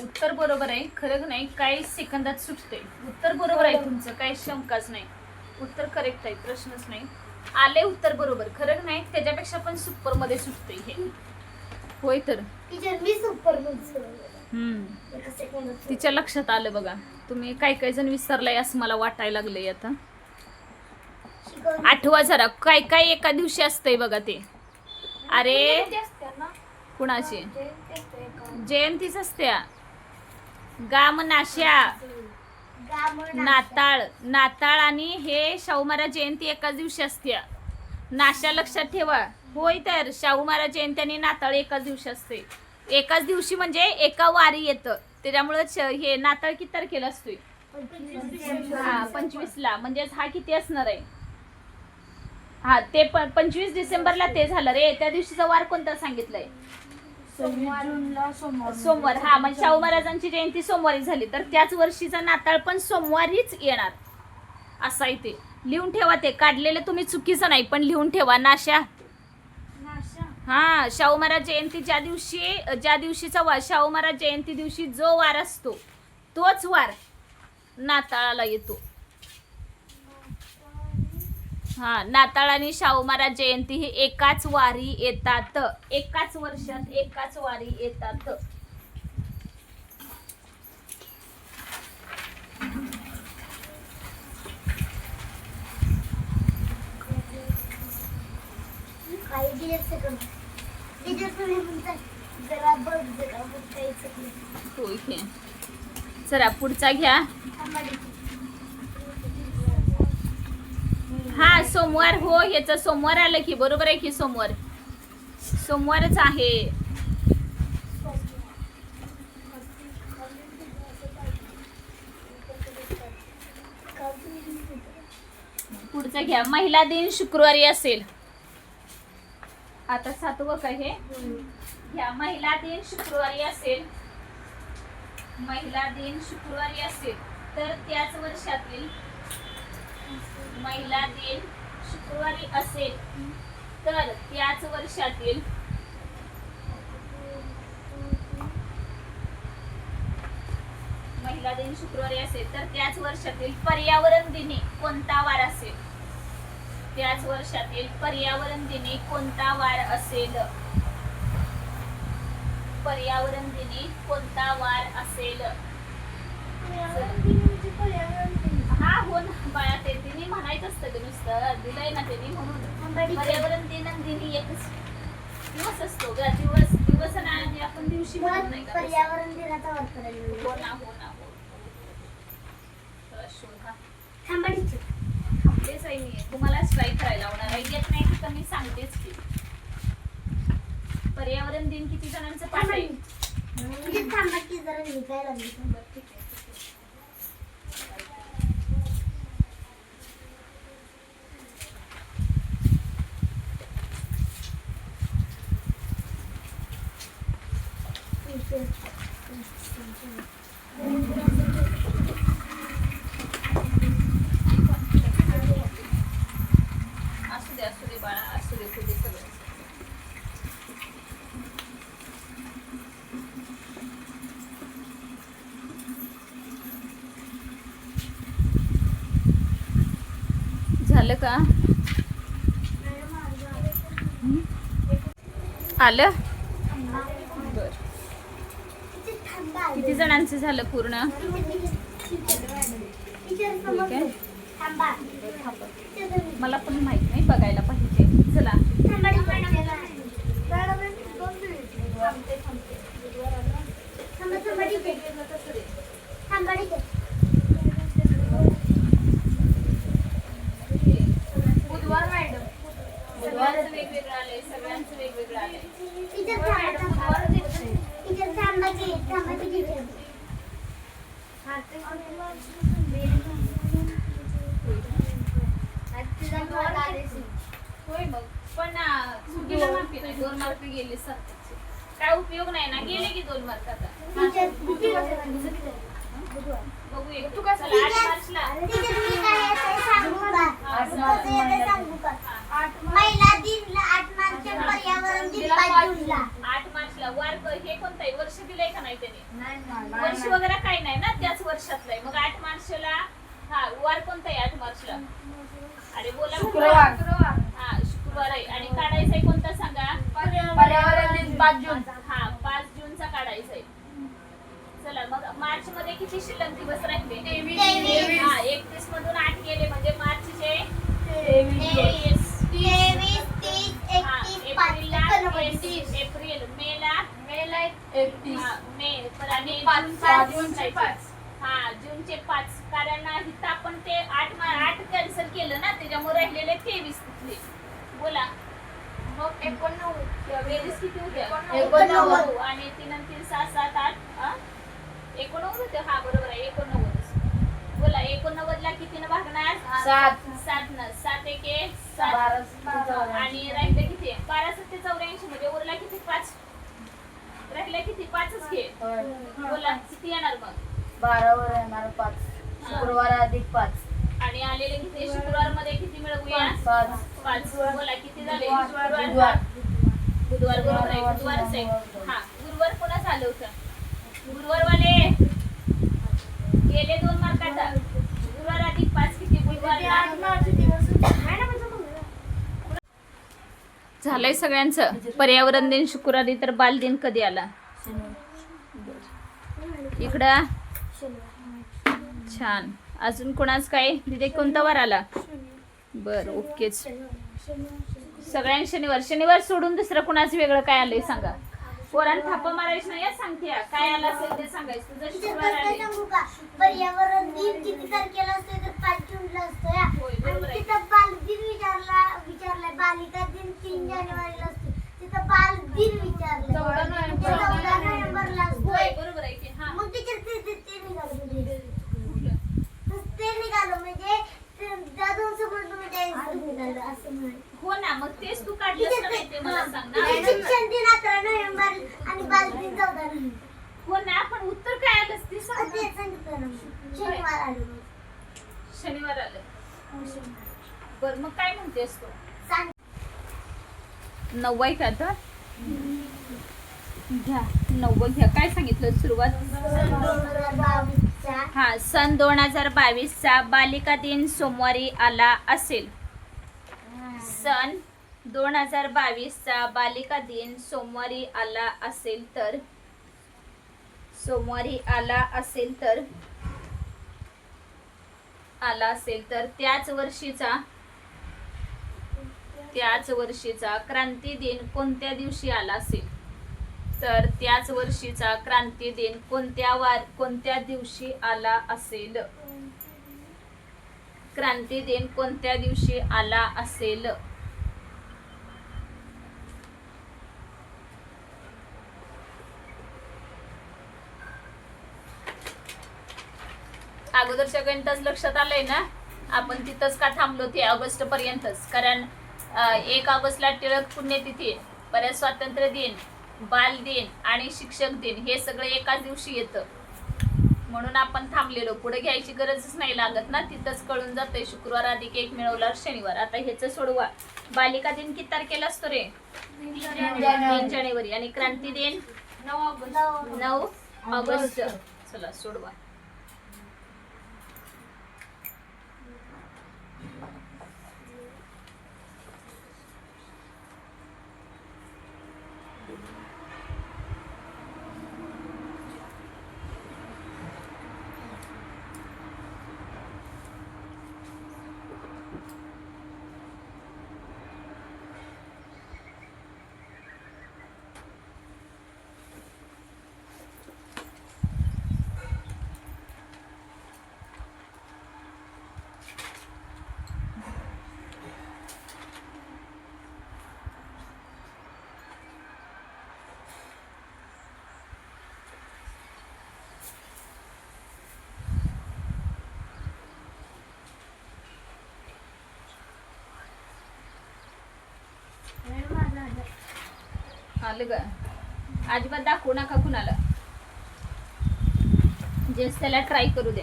[SPEAKER 1] उत्तर बरोबर आहे. खरं नाही, काही सेकंदात सुटते. उत्तर बरोबर आहे तुमचं, काही शंकाच नाही. उत्तर करेक्ट आहे, प्रश्नच नाही. आले उत्तर बरोबर. खरं नाही, त्याच्यापेक्षा पण सुपर मध्ये सुटते हे. होय तर
[SPEAKER 2] मी सुपर
[SPEAKER 1] तिच्या लक्षात आलं बघा. तुम्ही काही जण विसरलाय असं मला वाटायला लागलंय आता. आठवा जरा काय एका दिवशी असतंय बघा ते. अरे
[SPEAKER 3] जयंती असते ना
[SPEAKER 1] कुणाची
[SPEAKER 3] जयंती असते एका.
[SPEAKER 1] जयंतीच असत्या. गाम नाश्या नाताळ नाताळ आणि हे शाहू महाराज जयंती एकाच दिवशी असते. नाश्या लक्षात ठेवा. होय तर शाहू महाराज जयंती आणि नाताळ एकाच दिवशी असते. एकाच दिवशी म्हणजे एका वारी येतं त्याच्यामुळे हे नाताळ किती तारखेला असतोय? हा 25ला. म्हणजेच हा किती असणार आहे? हा ते 25 डिसेंबरला ते झालं रे. त्या दिवशीचा वार कोणता सांगितलंय?
[SPEAKER 3] 26 जूनला
[SPEAKER 1] सोमवार. हा म्हणजे शाहू महाराजांची जयंती सोमवारी झाली तर त्याच वर्षीचा नाताळ पण सोमवारीच येणार असं आहे ते. लिहून ठेवा. ते काढलेलं तुम्ही चुकीचं नाही पण लिहून ठेवा. नाश्या हा शाहू महाराज जयंती ज्या दिवशीचा वार शाहू महाराज जयंती दिवशी जो वार असतो तोच वार नाताळाला येतो. हा नाताळ आणि शाहू महाराज जयंती ही एकाच वारी येतात. एकाच वर्षात एकाच वारी येतात. होय घे. चला पुढचा घ्या. हा सोमवार. हो ह्याचं सोमवार आलं की बरोबर आहे की सोमवारच आहे. पुढचा घ्या. महिला दिन शुक्रवारी असेल. आता 7वं काय हे घ्या. महिला दिन शुक्रवारी असेल. महिला दिन शुक्रवारी असेल तर त्याच वर्षातील महिला दिन शुक्रवारी असेल तर त्याच वर्षातील महिला दिन शुक्रवारी असेल तर त्याच वर्षातील पर्यावरण दिनी कोणता वार असेल? त्याच वर्षातील पर्यावरण दिनी कोणता वार असेल? पर्यावरण दिनी कोणता वार असेल? हा हो ना बाळा. ते दिनी म्हणायचं असतं ते नुसतं दिलंय ना त्यांनी म्हणून. पर्यावरण दिन आणि दिनी एकच दिवस असतो ग. दिवस आणि आपण दिवशी म्हणत नाही का?
[SPEAKER 2] पर्यावरण दिनाचा वार करायला.
[SPEAKER 1] हो ना हो ना हो. शोधा. थांबलेच आहे मी. तुम्हाला स्ट्राईक करायला लावणार आहे. येत नाही तर मी सांगतेच की. पर्यावरण दिन किती जणांचं पाठ आहे?
[SPEAKER 2] थांबा की जरा लिहायला लागली.
[SPEAKER 1] ठीक आहे. असू दे बाळा. असू दे तुझे सगळं. झालं का? आलं. बर. किती जणांचं झालं पूर्ण? ठीक आहे. मला पण माहित नाही. बघायला पाहिजे. चला
[SPEAKER 3] बुधवार मॅडम.
[SPEAKER 1] बुधवारचं वेगवेगळं आलंय. सगळ्यांचं वेगवेगळं आलंय. होय मग पण चुकीला मार्क नाही. 2 मार्क गेले सध्याचे. काय उपयोग नाही ना. गेले की 2 मार्क आता. बघू एक.
[SPEAKER 3] तू काय
[SPEAKER 1] चला 8 मार्चला.
[SPEAKER 2] महिला दिनला 8 मार्च, पर्यावरण दिन 5 जूनला.
[SPEAKER 1] 8 मार्चला वार हे कोणतं आहे? वर्ष दिलंय का नाही त्याने? वर्ष वगैरे काही नाही ना. त्याच वर्षातलं आहे. मग 8 मार्चला हा वार कोणता आहे? 8 मार्चला अरे बोला.
[SPEAKER 3] शुक्रवार.
[SPEAKER 1] हा शुक्रवार आहे. आणि काढायचा आहे कोणता सांगा?
[SPEAKER 3] पर्यावरण दिन 5 जून.
[SPEAKER 1] हा 5 जूनचा काढायचा आहे. चला मग मार्च मध्ये किती शिल्लक दिवस राहिले?
[SPEAKER 2] 23.
[SPEAKER 1] हा 31 मधून 8 गेले म्हणजे मार्चचे
[SPEAKER 2] 23, 30, 31, 5,
[SPEAKER 1] एप्रिलला
[SPEAKER 3] 31.
[SPEAKER 1] हा, मे आणि
[SPEAKER 3] पाच,
[SPEAKER 1] जूनचे
[SPEAKER 3] जूनचे
[SPEAKER 1] 5.
[SPEAKER 3] 5.
[SPEAKER 1] हा जूनचे 5 कारण इथं आपण ते 8 कॅन्सल केलं ना त्याच्यामुळे राहिलेले 23 तिथले. बोला
[SPEAKER 3] मग 89.
[SPEAKER 1] बेरीज किती होत्या
[SPEAKER 3] 89.
[SPEAKER 1] आणि 3 आणि 3 6 7 8 89 होते. हा बरोबर आहे 89. बोला 89 ला कितीने भागणार 7 न 7 एक 7 आणि राहिले किती 12 7 84 म्हणजे उरला किती 5 राहिला किती 5च घे. बोला किती येणार मग
[SPEAKER 3] 12 वर येणार 5. शुक्रवार अधिक 5.
[SPEAKER 1] आणि आलेले किती शुक्रवार मध्ये किती मिळवूया 5. बोला किती झाले
[SPEAKER 3] बुधवार.
[SPEAKER 1] बुधवार बरोबर आहे बुधवारच आहे. हा गुरुवार कोणाच आलं होतं गुरुवार वाले गेले 2 मार्काचा गुरुवार अधिक 5 किती बुधवार झालंय सगळ्यांचं. पर्यावरण दिन शुक्रवारी तर बाल दिन कधी आला इकडं छान. अजून कोणाच काय तिथे कोणता वार आला बर ओकेच सगळ्यांनी शनिवार सोडून दुसरं कुणाच वेगळं काय आलंय सांगा. पोरांना थापा मारायचं नाही सांगते काय आलं असेल ते सांगायचं. तुझं शुक्रवार आले
[SPEAKER 2] सांगू का पर्यावरण दिन किती तारखेला असतो तर 5 जूनला असतो या.
[SPEAKER 1] होय, बरोबर आहे.
[SPEAKER 2] आणि तिथं बाल दिन विचारलाय बालिका दिन 3 जानेवारीला असतो. तिथं बाल दिन विचारलाय 14 नोव्हेंबरला असतो.
[SPEAKER 1] होय बरोबर आहे की हा
[SPEAKER 2] मग त्याच्यात ते निघालं म्हणजे ते निघालं म्हणजे त्या 2 समोर तुम्ही त्या निघालं असं म्हणाले.
[SPEAKER 1] हो ना मग तेच तू काढलंस का नाही ते मला सांग ना.
[SPEAKER 2] शिक्षण दिन 18 नोव्हेंबर आणि बाल दिन 14 नोव्हेंबर.
[SPEAKER 1] हो ना पण उत्तर काय आलंस ते सांग
[SPEAKER 2] ते
[SPEAKER 1] ना.
[SPEAKER 2] सांगितलं ना शनिवार आले
[SPEAKER 1] शनिवार आलं बर मग काय म्हणतेस तू
[SPEAKER 2] सांग
[SPEAKER 1] 9 आहे का आता घ्या 9 घ्या. काय सांगितलं सुरुवात
[SPEAKER 2] 2022
[SPEAKER 1] हा सन 2022 चा बालिका दिन सोमवारी आला असेल. सन 2022 चा बालिका दिन सोमवारी आला असेल तर त्याच वर्षीचा क्रांती दिन कोणत्या दिवशी आला असेल तर त्याच वर्षीचा क्रांती दिन कोणत्या दिवशी आला असेल. क्रांती दिन कोणत्या दिवशी आला असेल. अगोदरच्या गणिताच लक्षात आलंय ना आपण तिथंच का थांबलो ते ऑगस्ट पर्यंतच कारण 1 ऑगस्टला टिळक पुण्यतिथी परत स्वातंत्र्य दिन बाल दिन आणि शिक्षक दिन हे सगळं एकाच दिवशी येतं म्हणून आपण थांबलेलो. पुढे घ्यायची गरजच नाही लागत ना तिथंच कळून जातंय. शुक्रवार अधिक 1 मिळवल्यावर शनिवार. आता ह्याचं सोडवा. बालिका दिन किती तारखेला असतो रे 3 जानेवारी आणि क्रांती दिन 9 ऑगस्ट. चला सोडवा. आलं का अजिबात दाखवू नका कुणाला जस्ट त्याला ट्राय करू दे.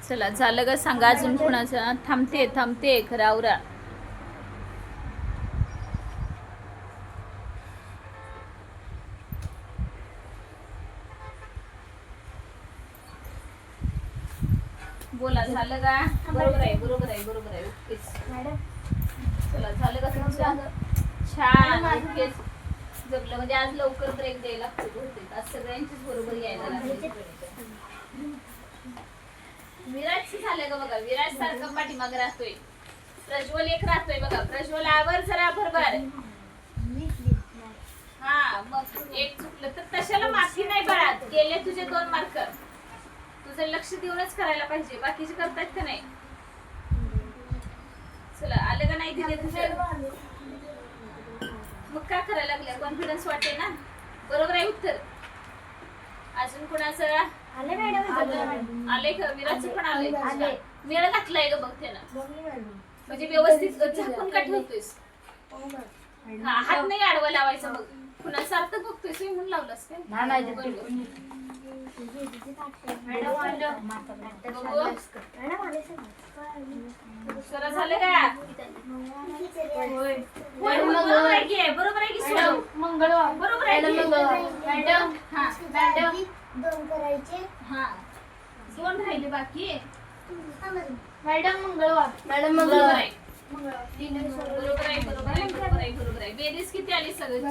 [SPEAKER 1] चला झालं का सांगा अजून कुणाचं. थांबते खरं आवरा. बोला झालं का बरोबर आहे ओकेच. चला झालं का तुमचं छान ओकेच जमलं म्हणजे आज लवकर ब्रेक द्यायला लागतो बहुतेक. आज सगळ्यांचीच बरोबर यायला लागली. विराजचं झालं का बघा विराज सारखं पाठीमागे राहतोय प्रज्वल एक राहतोय बघा. प्रज्वल आवर जरा बरोबर. हा मग एक चुकलं तर तशाला माफी नाही बाळा. गेले तुझे 2 मार्क. तुझं लक्ष देऊनच करायला पाहिजे. बाकीचे करतात का नाही? चला आलं का नाही दिले तुझं? मग काय करायला लागल्या? कॉन्फिडन्स वाटते ना. बरोबर आहे उत्तर. अजून कोणाचं आले का? विराजचं पण आले. मेळ घातलाय ग बघ त्यानं. म्हणजे व्यवस्थित झाकून का ठेवतोयस? हा हात नाही आडवा लावायचा बघ. पुन्हा सार्थक बघतोयस म्हणून लावलंस काय? सरा झालं का? बरोबर आहे की बरोबर आहे की सोडव.
[SPEAKER 3] मंगळवार
[SPEAKER 1] बरोबर आहे की?
[SPEAKER 3] मॅडम
[SPEAKER 1] हा
[SPEAKER 2] मॅडम 2 करायचे.
[SPEAKER 1] हा 2 राहिले बाकी.
[SPEAKER 3] मॅडम मंगळवार
[SPEAKER 1] बरोबर आहे. बरोबर आहे बरोबर आहे बरोबर आहे बरोबर आहे. बेरीज किती आली सगळं?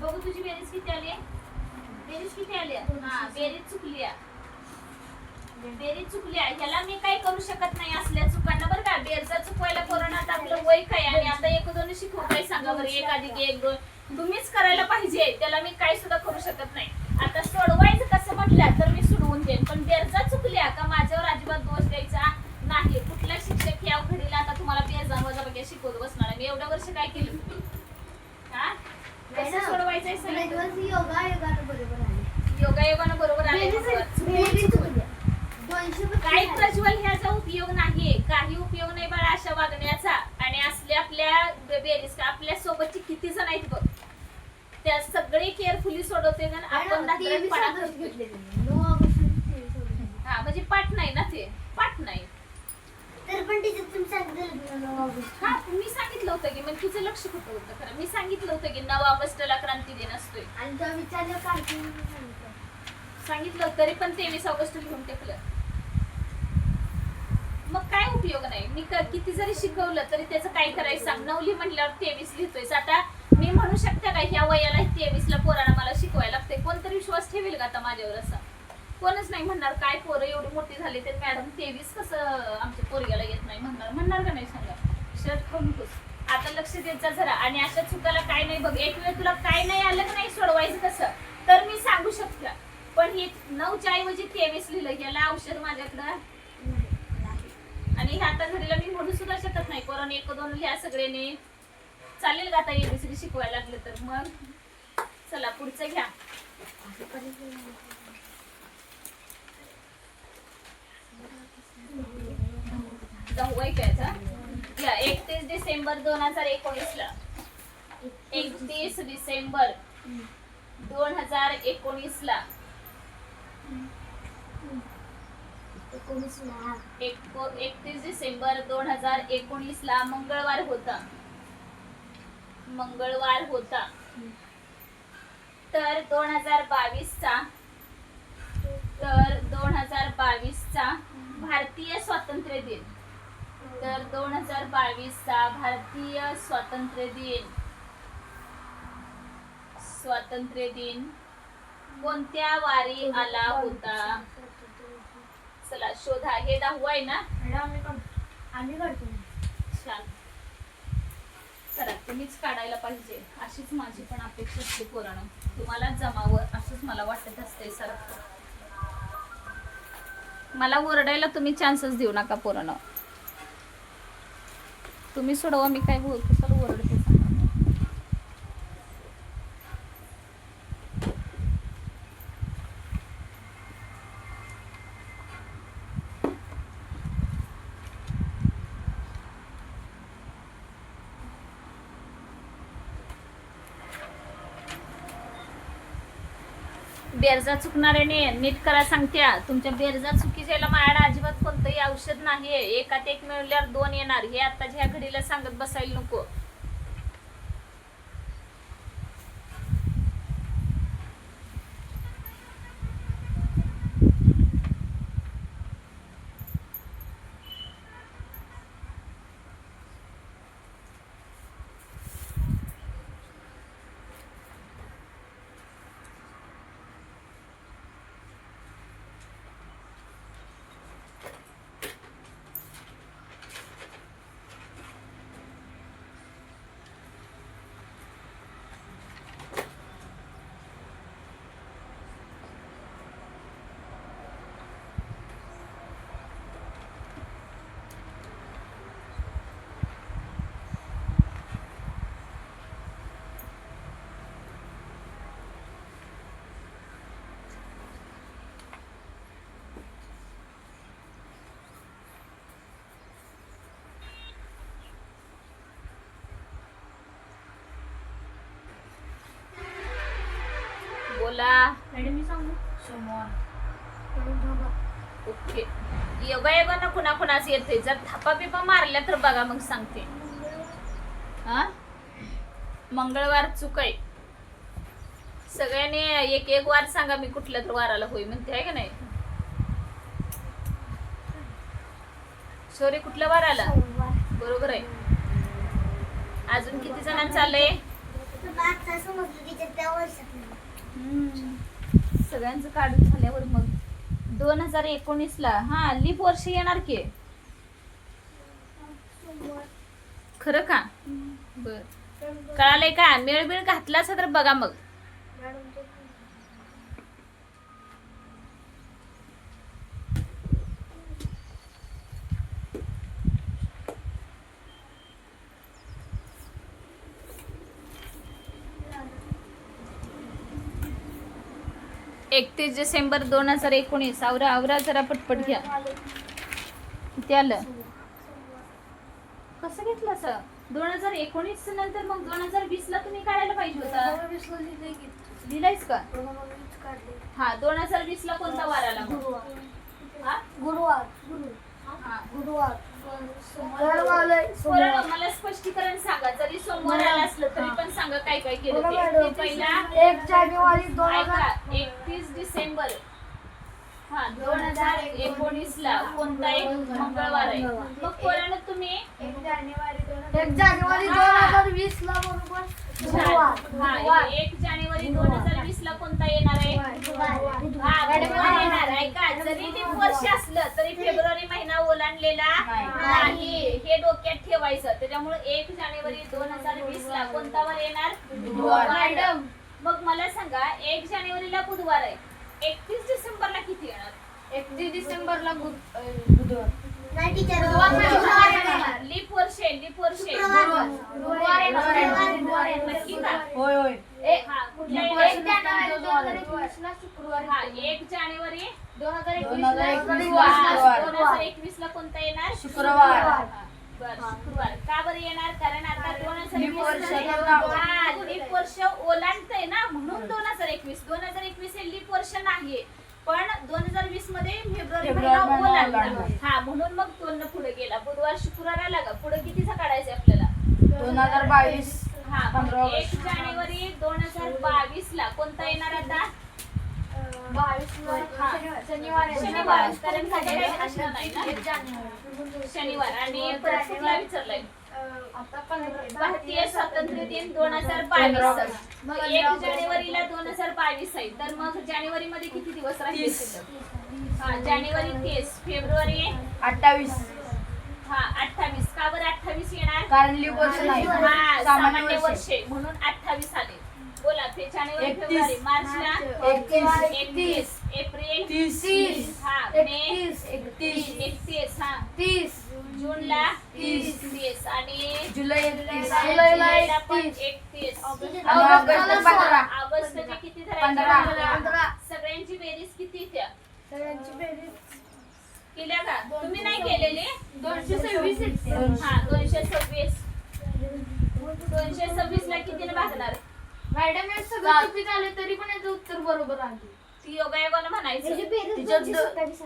[SPEAKER 1] बघू तुझी बेरीज किती आली? बेरीज किती आली? हा बेरीज चुकली. बेरीज चुकली. ह्याला मी काय करू शकत नाही असल्या चुकांना बरं का. बेरजा चुकवायला कोरोनात आपलं वय काय आणि आता 1 2 शिकवू काय सांगा बरं. 1 अधिक 1 2 तुम्हीच करायला पाहिजे. त्याला मी काय सुद्धा करू शकत नाही. आता सोडवायचं कसं म्हटलं तर मी सोडवून देईन. पण बेरजा चुकल्या का माझ्यावर अजिबात दोष द्यायचा नाही. कुठला शिक्षक या घडीला आता तुम्हाला बेरजा वजाबाकी शिकवत बसणार आहे? मी एवढ्या वर्ष काय केलं तुम्ही? हा कसं सोडवायचंय सगळं? योगायोगानं बरोबर आले. काही प्रज्वल ह्याचा उपयोग नाहीये. काही उपयोग नाही बाळा अशा वागण्याचा. आणि असले आपल्या बेरीज आपल्या सोबतचे किती जण आहेत बघ. त्या सगळे केअरफुली सोडवते ना. आपण दाखवपणा घेतले. हा म्हणजे पाठ नाही ना ते. पाठ नाही.
[SPEAKER 2] तर पण टीचर तुम्ही सांगितलं
[SPEAKER 1] हा मी सांगितलं होतं की म्हणजे तुझं लक्ष कुठं होतं खरं. मी सांगितलं होतं की 9 ऑगस्टला क्रांती दिन असतोय.
[SPEAKER 2] आणि तो विचारलं कार्टून
[SPEAKER 1] सांगितलं तरी पण 23 ऑगस्ट लिहून टाकलं. मग काय उपयोग नाही. मी किती जरी शिकवलं तरी त्याचं काय करायचं सांग. 9 लिह म्हटल्यावर 23 लिहितोयस. आता मी म्हणू शकते का ह्या वयाला 23 ला पोरांना मला शिकवायला लागते? कोणतरी विश्वास ठेवेल का आता माझ्यावर? असा कोणच नाही म्हणणार. काय पोरं एवढी मोठी झाली तर मॅडम 23 कसं आमच्या पोरग्याला येत नाही म्हणणार का नाही सांगा? शर्ट खाऊ नकोस. आता लक्ष द्यायचं जरा. आणि अशा चुकाला काय नाही बघ. एक वेळ तुला काय नाही आलं की नाही सोडवायचं कसं तर मी सांगू शकते. पण ही 9च्या ऐवजी 23 लिहिलं. याला औषध माझ्याकडं आणि ह्या आता घडीला मी म्हणू सुद्धा शकत नाही. कोरोना 1 2 ह्या सगळ्यांनी चालेल का आता एबीसीडी शिकवायला लागलं तर? मग चला पुढचं घ्या. दहावा घ्यायचा. 31 डिसेंबर 2019 ला 31 डिसेंबर 2019 ला 31 डिसेंबर 2019 ला मंगळवार होता. तर 2022 चा भारतीय स्वातंत्र्य दिन. तर 2022 चा भारतीय स्वातंत्र्य दिन कोणत्या वारी आला होता? चला शोधा. हे 10वा आहे ना?
[SPEAKER 3] आम्ही करतो.
[SPEAKER 1] छान. चला तुम्हीच काढायला पाहिजे अशीच माझी पण अपेक्षा असते पोरांनो. तुम्हाला जमावं असंच मला वाटत असते सारखं. मला ओरडायला तुम्ही चान्सच देऊ नका पोरांनो. तुम्ही सोडवा. मी काय बोलतो चल ओरडते सांगा. बेरजा चुकणाऱ्याने नीट करा सांगत्या. तुमच्या बेरजा चुकीच्याला माझ्याकडे अजिबात कोणतंही औषध नाहीये. एकात एक मिळवल्यावर 2 येणार. हे आताच्या ह्या घडीला सांगत बसायला नको. बोला. ओके. योगायोगानं कुणाकुणाच येते. जर थापा बिपा मारल्या तर बघा मग सांगते. हा मंगळवार चूक आहे. सगळ्यांनी एक एक वार सांगा, मी कुठल्या तर वाराला होई म्हणते आहे का नाही. सॉरी, कुठल्या वाराला? बरोबर आहे. अजून किती जणांचं चाललंय? सगळ्यांचं काढून झाल्यावर मग 2019 ला हा लीप वर्ष येणार की. खरं का? बर, कळालंय का? मेळबिळ घातला असं तर बघा मग. डिसेंबर 2019. आवरा जरा पटपट घ्या. किती आलं? कसं घेतलं असं? 2019 नंतर मग 2020 ला तुम्ही काढायला पाहिजे होता. लिहिलायस का? हा 2020 ला कोणता वार आला मग? हा
[SPEAKER 2] गुरुवार.
[SPEAKER 1] हा
[SPEAKER 2] गुरुवार.
[SPEAKER 1] बरं, मला स्पष्टीकरण सांगा. जरी सोमवार आला असलं तरी पण सांगा काय काय केलं ते. पहिला
[SPEAKER 2] 1 जानेवारी
[SPEAKER 1] ऐका, 31 डिसेंबर 2019 ला कोणता एक मंगळवार आहे. मग पोरांनो तुम्ही
[SPEAKER 2] 1 जानेवारी 2020 ला बरोबर
[SPEAKER 1] हा 1 जानेवारी 2020 ला कोणता येणार आहे? हा बुधवार येणार. ऐका, जरी ते वर्ष असलं तरी फेब्रुवारी महिना ओलांडलेला नाही, हे डोक्यात ठेवायचं. त्याच्यामुळे 1 जानेवारी 2020 ला कोणता वार येणार? बुधवार. मग मला सांगा, 1 जानेवारीला बुधवार आहे, 31 डिसेंबरला किती येणार?
[SPEAKER 3] 31 डिसेंबरला बुधवार.
[SPEAKER 1] लीप वर्ष आहे, लीप वर्ष आहे.
[SPEAKER 2] गुरुवार
[SPEAKER 1] गुरुवार आहे. नक्की का?
[SPEAKER 3] होय होय.
[SPEAKER 1] हा कुठल्या
[SPEAKER 3] 1 जानेवारी 2021 ला शुक्रवार.
[SPEAKER 1] हा 1 जानेवारी
[SPEAKER 3] 2021
[SPEAKER 1] 2021 ला कोणता येणार?
[SPEAKER 3] शुक्रवार.
[SPEAKER 1] बर, शुक्रवार. का बरं येणार? कारण आता 2020 लीप वर्ष ओलांडतंय ना, म्हणून 2021 हे लीप वर्ष नाहीये. पण 2020 मध्ये फेब्रुवारी महिना ओलांडला. हा म्हणून मग 2 पुढे गेला. बुधवार शुक्रवार आला का? पुढे कितीचा काढायचं आपल्याला?
[SPEAKER 3] 2022.
[SPEAKER 1] हा 1 जानेवारी 2022 ला कोणता येणार आता?
[SPEAKER 3] 22 शनिवार.
[SPEAKER 1] शनिवार. कारण खाली काही प्रश्न नाही ना. शनिवार. आणि परत कुठला विचारलाय?
[SPEAKER 3] आता 15.
[SPEAKER 1] भारतीय स्वातंत्र्य दिन 2022. मग 1 जानेवारीला 2022 आहे, तर मग जानेवारी मध्ये किती दिवस राहिले? हा जानेवारी 30, फेब्रुवारी
[SPEAKER 3] 28.
[SPEAKER 1] हा 28. का बरं 28 येणार?
[SPEAKER 3] कारण लीप वर्ष नाही,
[SPEAKER 1] हा
[SPEAKER 3] सामान्य
[SPEAKER 1] सामान्य
[SPEAKER 3] वर्ष.
[SPEAKER 1] वर्षे म्हणून 28 आले. बोला. जानेवारी
[SPEAKER 3] 31,
[SPEAKER 1] फेब्रुवारी मार्चला
[SPEAKER 3] 31,
[SPEAKER 1] एप्रिल
[SPEAKER 3] 30,
[SPEAKER 1] हा मे
[SPEAKER 3] 31,
[SPEAKER 1] 31 हा
[SPEAKER 3] 30,
[SPEAKER 1] जूनला
[SPEAKER 3] 30,
[SPEAKER 1] आणि
[SPEAKER 3] जुलै 31,
[SPEAKER 1] जुलैला पण 31.
[SPEAKER 3] आणि ऑगस्ट 15.
[SPEAKER 1] ऑगस्टचे किती
[SPEAKER 3] 15.
[SPEAKER 1] धरायचे? सगळ्यांची बेरीज किती त्या केल्या का? तुम्ही नाही केलेली?
[SPEAKER 3] 226.
[SPEAKER 1] हा 226. 226 ला कितीने भागणार?
[SPEAKER 3] मॅडम हे सगळं चुकी झाले तरी पण याचं उत्तर बरोबर आले.
[SPEAKER 1] ती योगायोगानं म्हणायचं.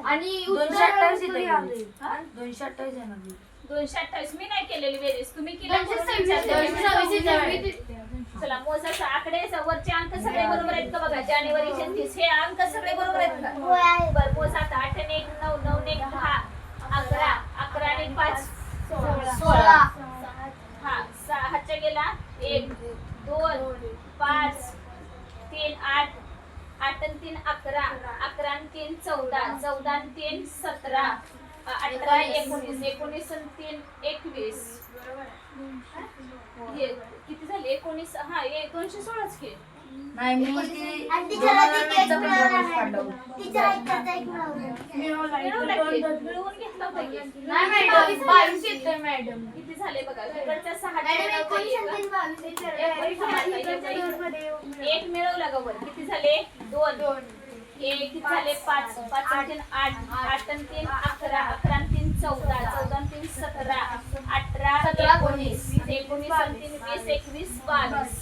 [SPEAKER 3] आणि
[SPEAKER 2] 228
[SPEAKER 3] 228 येणार.
[SPEAKER 1] 228 मी नाही केलेली बेरीज, तुम्ही केली.
[SPEAKER 3] 226.
[SPEAKER 1] चला मोजाचा आकडे वरचे अंक सगळे बरोबर आहेत का बघा. जानेवारीचे 30 हे अंक सगळे बरोबर आहेत का? बरं मोजा. 8 आणि 1 9, 9 आणि 1 10, 11, 11 आणि 5 16. हा 6 गेला 1 2 5 3 8, 8 आणि 3 11, 11 आणि 3 14, 14 आणि 3 17, 18 19, 19 आणि 3 21. हे किती झाले? 19. हा 216च की.
[SPEAKER 3] नाही मी
[SPEAKER 1] मिळवून घेतला होता की.
[SPEAKER 3] नाही मॅडम 22 येतोय मॅडम.
[SPEAKER 1] किती झाले बघा. इकडच्या 6 एक मिळवला का वर? किती झाले? 2. एक किती झाले? 5. 5 आणि 3 8, 8 आणि 3 11, 11 आणि 3 14, 14 आणि 3 17, 18 19, 19 आणि 3 20, 21 22.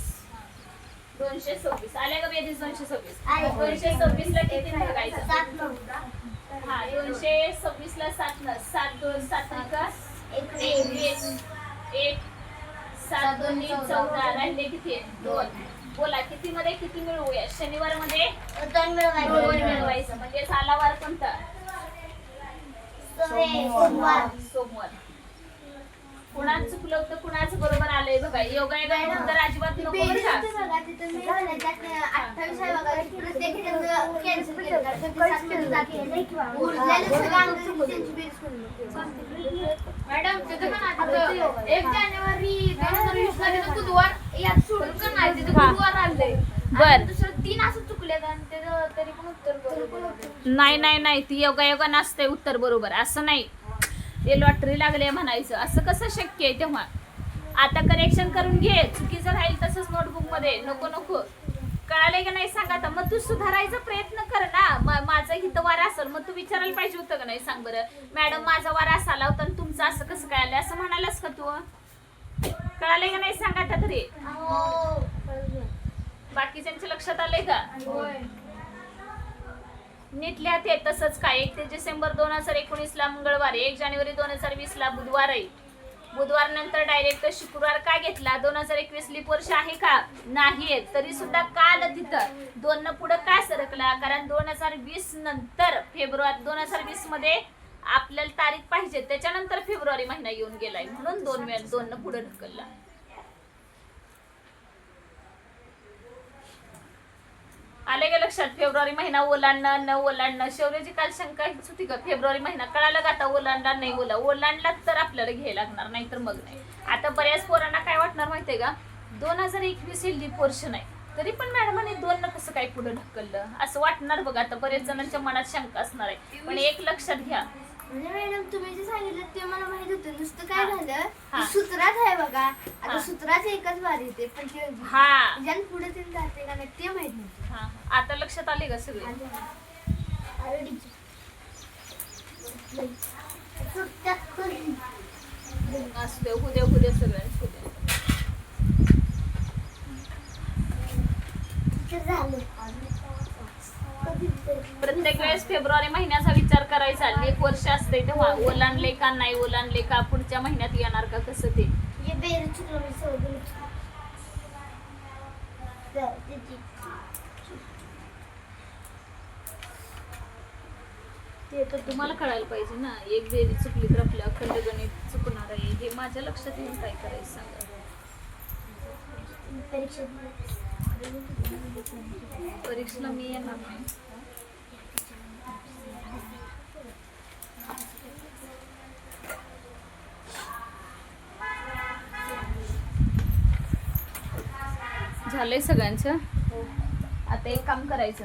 [SPEAKER 1] 226 आल्या का बेरीज 226?
[SPEAKER 2] आले.
[SPEAKER 1] 226 ला किती भागायचं?
[SPEAKER 2] 7 9
[SPEAKER 1] हा 226 ला 7 न 7 2 7 का 21 1 7 2 14 राहिले किती? 2. बोला किती मध्ये किती मिळवूया? शनिवार मध्ये
[SPEAKER 2] 2 मिळवायचे.
[SPEAKER 1] 2 मिळवायचं म्हणजे झाला वार कोणता?
[SPEAKER 2] सोमवार.
[SPEAKER 1] सोमवार. कुणाचं चुकलं तर कुणाचं बरोबर आलंय बघा. योगायोगाने तर अजिबात नको बरं का.
[SPEAKER 3] 28 आहे बघा प्रत्येक कॅन्सल केलं मॅडम तिथं पण आता 1 जानेवारी 2020 ला तिथं बुधवार यात सोडून का नाही तिथं गुरुवार आलंय
[SPEAKER 1] बर.
[SPEAKER 3] दुसरं 3 असं चुकलेत आणि त्याचं तरी पण उत्तर बरोबर
[SPEAKER 1] नाही ती योगायोगा नसते उत्तर बरोबर असं नाही. ते लॉटरी लागले म्हणायचं असं कसं शक्य आहे तेव्हा? आता करेक्शन करून घे. चुकीचं राहील तसंच नोटबुक मध्ये नको कळालंय का नाही सांगा. आता मग तू सुधारायचा प्रयत्न कर ना. माझं हिथं वार असेल मग तू विचारायला पाहिजे होतं का नाही? सांग बरं मॅडम माझा वार असा आला होता आणि तुमचं असं कसं काय आलं असं म्हणालास का तू? कळालंय का नाही सांगा आता तरी. बाकीच्यांच्या लक्षात आलंय का? नीट लिहा ते तसंच काय. 1 डिसेंबर 2019 ला मंगळवार, 1 जानेवारी 2020 ला बुधवार आहे. बुधवार नंतर डायरेक्ट शुक्रवार का घेतला? 2021 लीप वर्ष आहे का? नाहीये. तरी सुद्धा का आलं तिथं? 2 न पुढे का सरकला? कारण 2020 नंतर फेब्रुवारी 2020 मध्ये आपल्याला तारीख पाहिजे त्याच्यानंतर फेब्रुवारी महिना येऊन गेलाय म्हणून 2 न पुढे ढकलला. आले का लक्षात? फेब्रुवारी महिना ओलांडणं न ओलांडणं. शौर्याची काल शंका हीच होती का फेब्रुवारी महिना कळालं का आता ओलांडला नाही? ओलांडला तर आपल्याला घ्यायला लागणार नाही तर मग नाही. आता बऱ्याच पोरांना काय वाटणार माहितीये का? 2021 हे लीप वर्ष नाही तरी पण मॅडमाने 2 न कसं काय पुढे ढकललं असं वाटणार बघा. आता बरेच जणांच्या मनात शंका असणार आहे. पण एक लक्षात घ्या
[SPEAKER 3] म्हणजे मॅडम तुम्ही जे सांगितलं ते मला माहित होतं. नुसतं काय झालं
[SPEAKER 1] हा.
[SPEAKER 3] ते सूत्रात आहे बघा. आता
[SPEAKER 1] हा.
[SPEAKER 3] सूत्रात एकच बार येते पण ते
[SPEAKER 1] हा
[SPEAKER 3] ज्याला पुढे ते जाते का नाही ते माहित नव्हतं.
[SPEAKER 1] हा आता लक्षात आले का सगळे? असू दे उद्या सगळ्यांच उद्या. प्रत्येक वेळेस फेब्रुवारी महिन्याचा विचार करायचा. लीप वर्ष असते तेव्हा ओलांडले का नाही ओलांडले का पुढच्या महिन्यात येणार का कसं ते. ते तर तुम्हाला कळायला पाहिजे ना. एक बेरी चुकली तर आपल्या अखंड गणित चुकणार आहे हे माझ्या लक्षात येऊन काय करायचं सांगा. परीक्षेला मी येणार नाही. झालंय सगळ्यांचं. आता एक काम करायचं.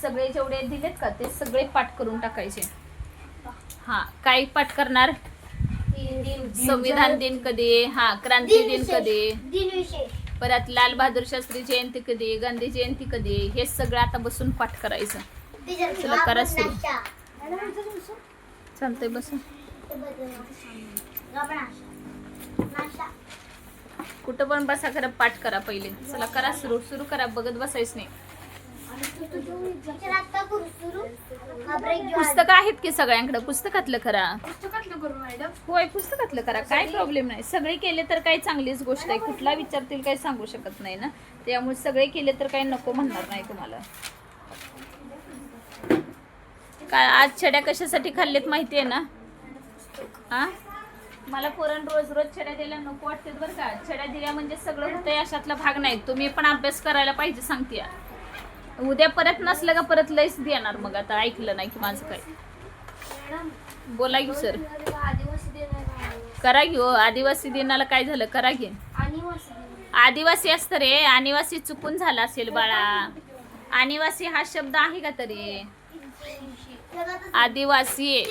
[SPEAKER 1] सगळे जेवढे दिलेत का ते सगळे पाठ करून टाकायचे. हा काय पाठ करणार? संविधान दिन कधी? हा क्रांती दिन कधी? परत लाल बहादूर शास्त्री जयंती कधी? गांधी जयंती कधी? हे सगळं आता बसून पाठ करायचं. चला करा सुरू. चालतंय बसून. कुठं पण बसा खरं पाठ करा पहिले. चला करा सुरू करा. बघत बसायच नाही. पुस्तकं आहेत की सगळ्यांकडे? पुस्तकातलं करा.
[SPEAKER 3] पुस्तकातलं करू मॅडम.
[SPEAKER 1] होय पुस्तकातलं करा. काय प्रॉब्लेम नाही. सगळे केले तर काही चांगलीच गोष्ट आहे. कुठला विचारतील काही सांगू शकत नाही ना. त्यामुळे सगळे केले तर काही नको म्हणणार नाही तुम्हाला. काय आज छड्या कशासाठी खाल्लेत माहितीये ना? हा मला पोरण रोज छड्या द्यायला नको वाटते बरं का. छड्या दिल्या म्हणजे सगळं होतंय अशातला भाग नाही. तुम्ही पण अभ्यास करायला पाहिजे सांगते. उद्या परत नसलं का परत लईच देणार. मग आता ऐकलं नाही की माझं काय. बोला की सर. करा घेऊ. आदिवासी दिनाला काय झालं? करा घे. आदिवासी असतं रे. आदिवासी चुकून झाला असेल बाळा. आदिवासी हा शब्द आहे का तरी? आदिवासी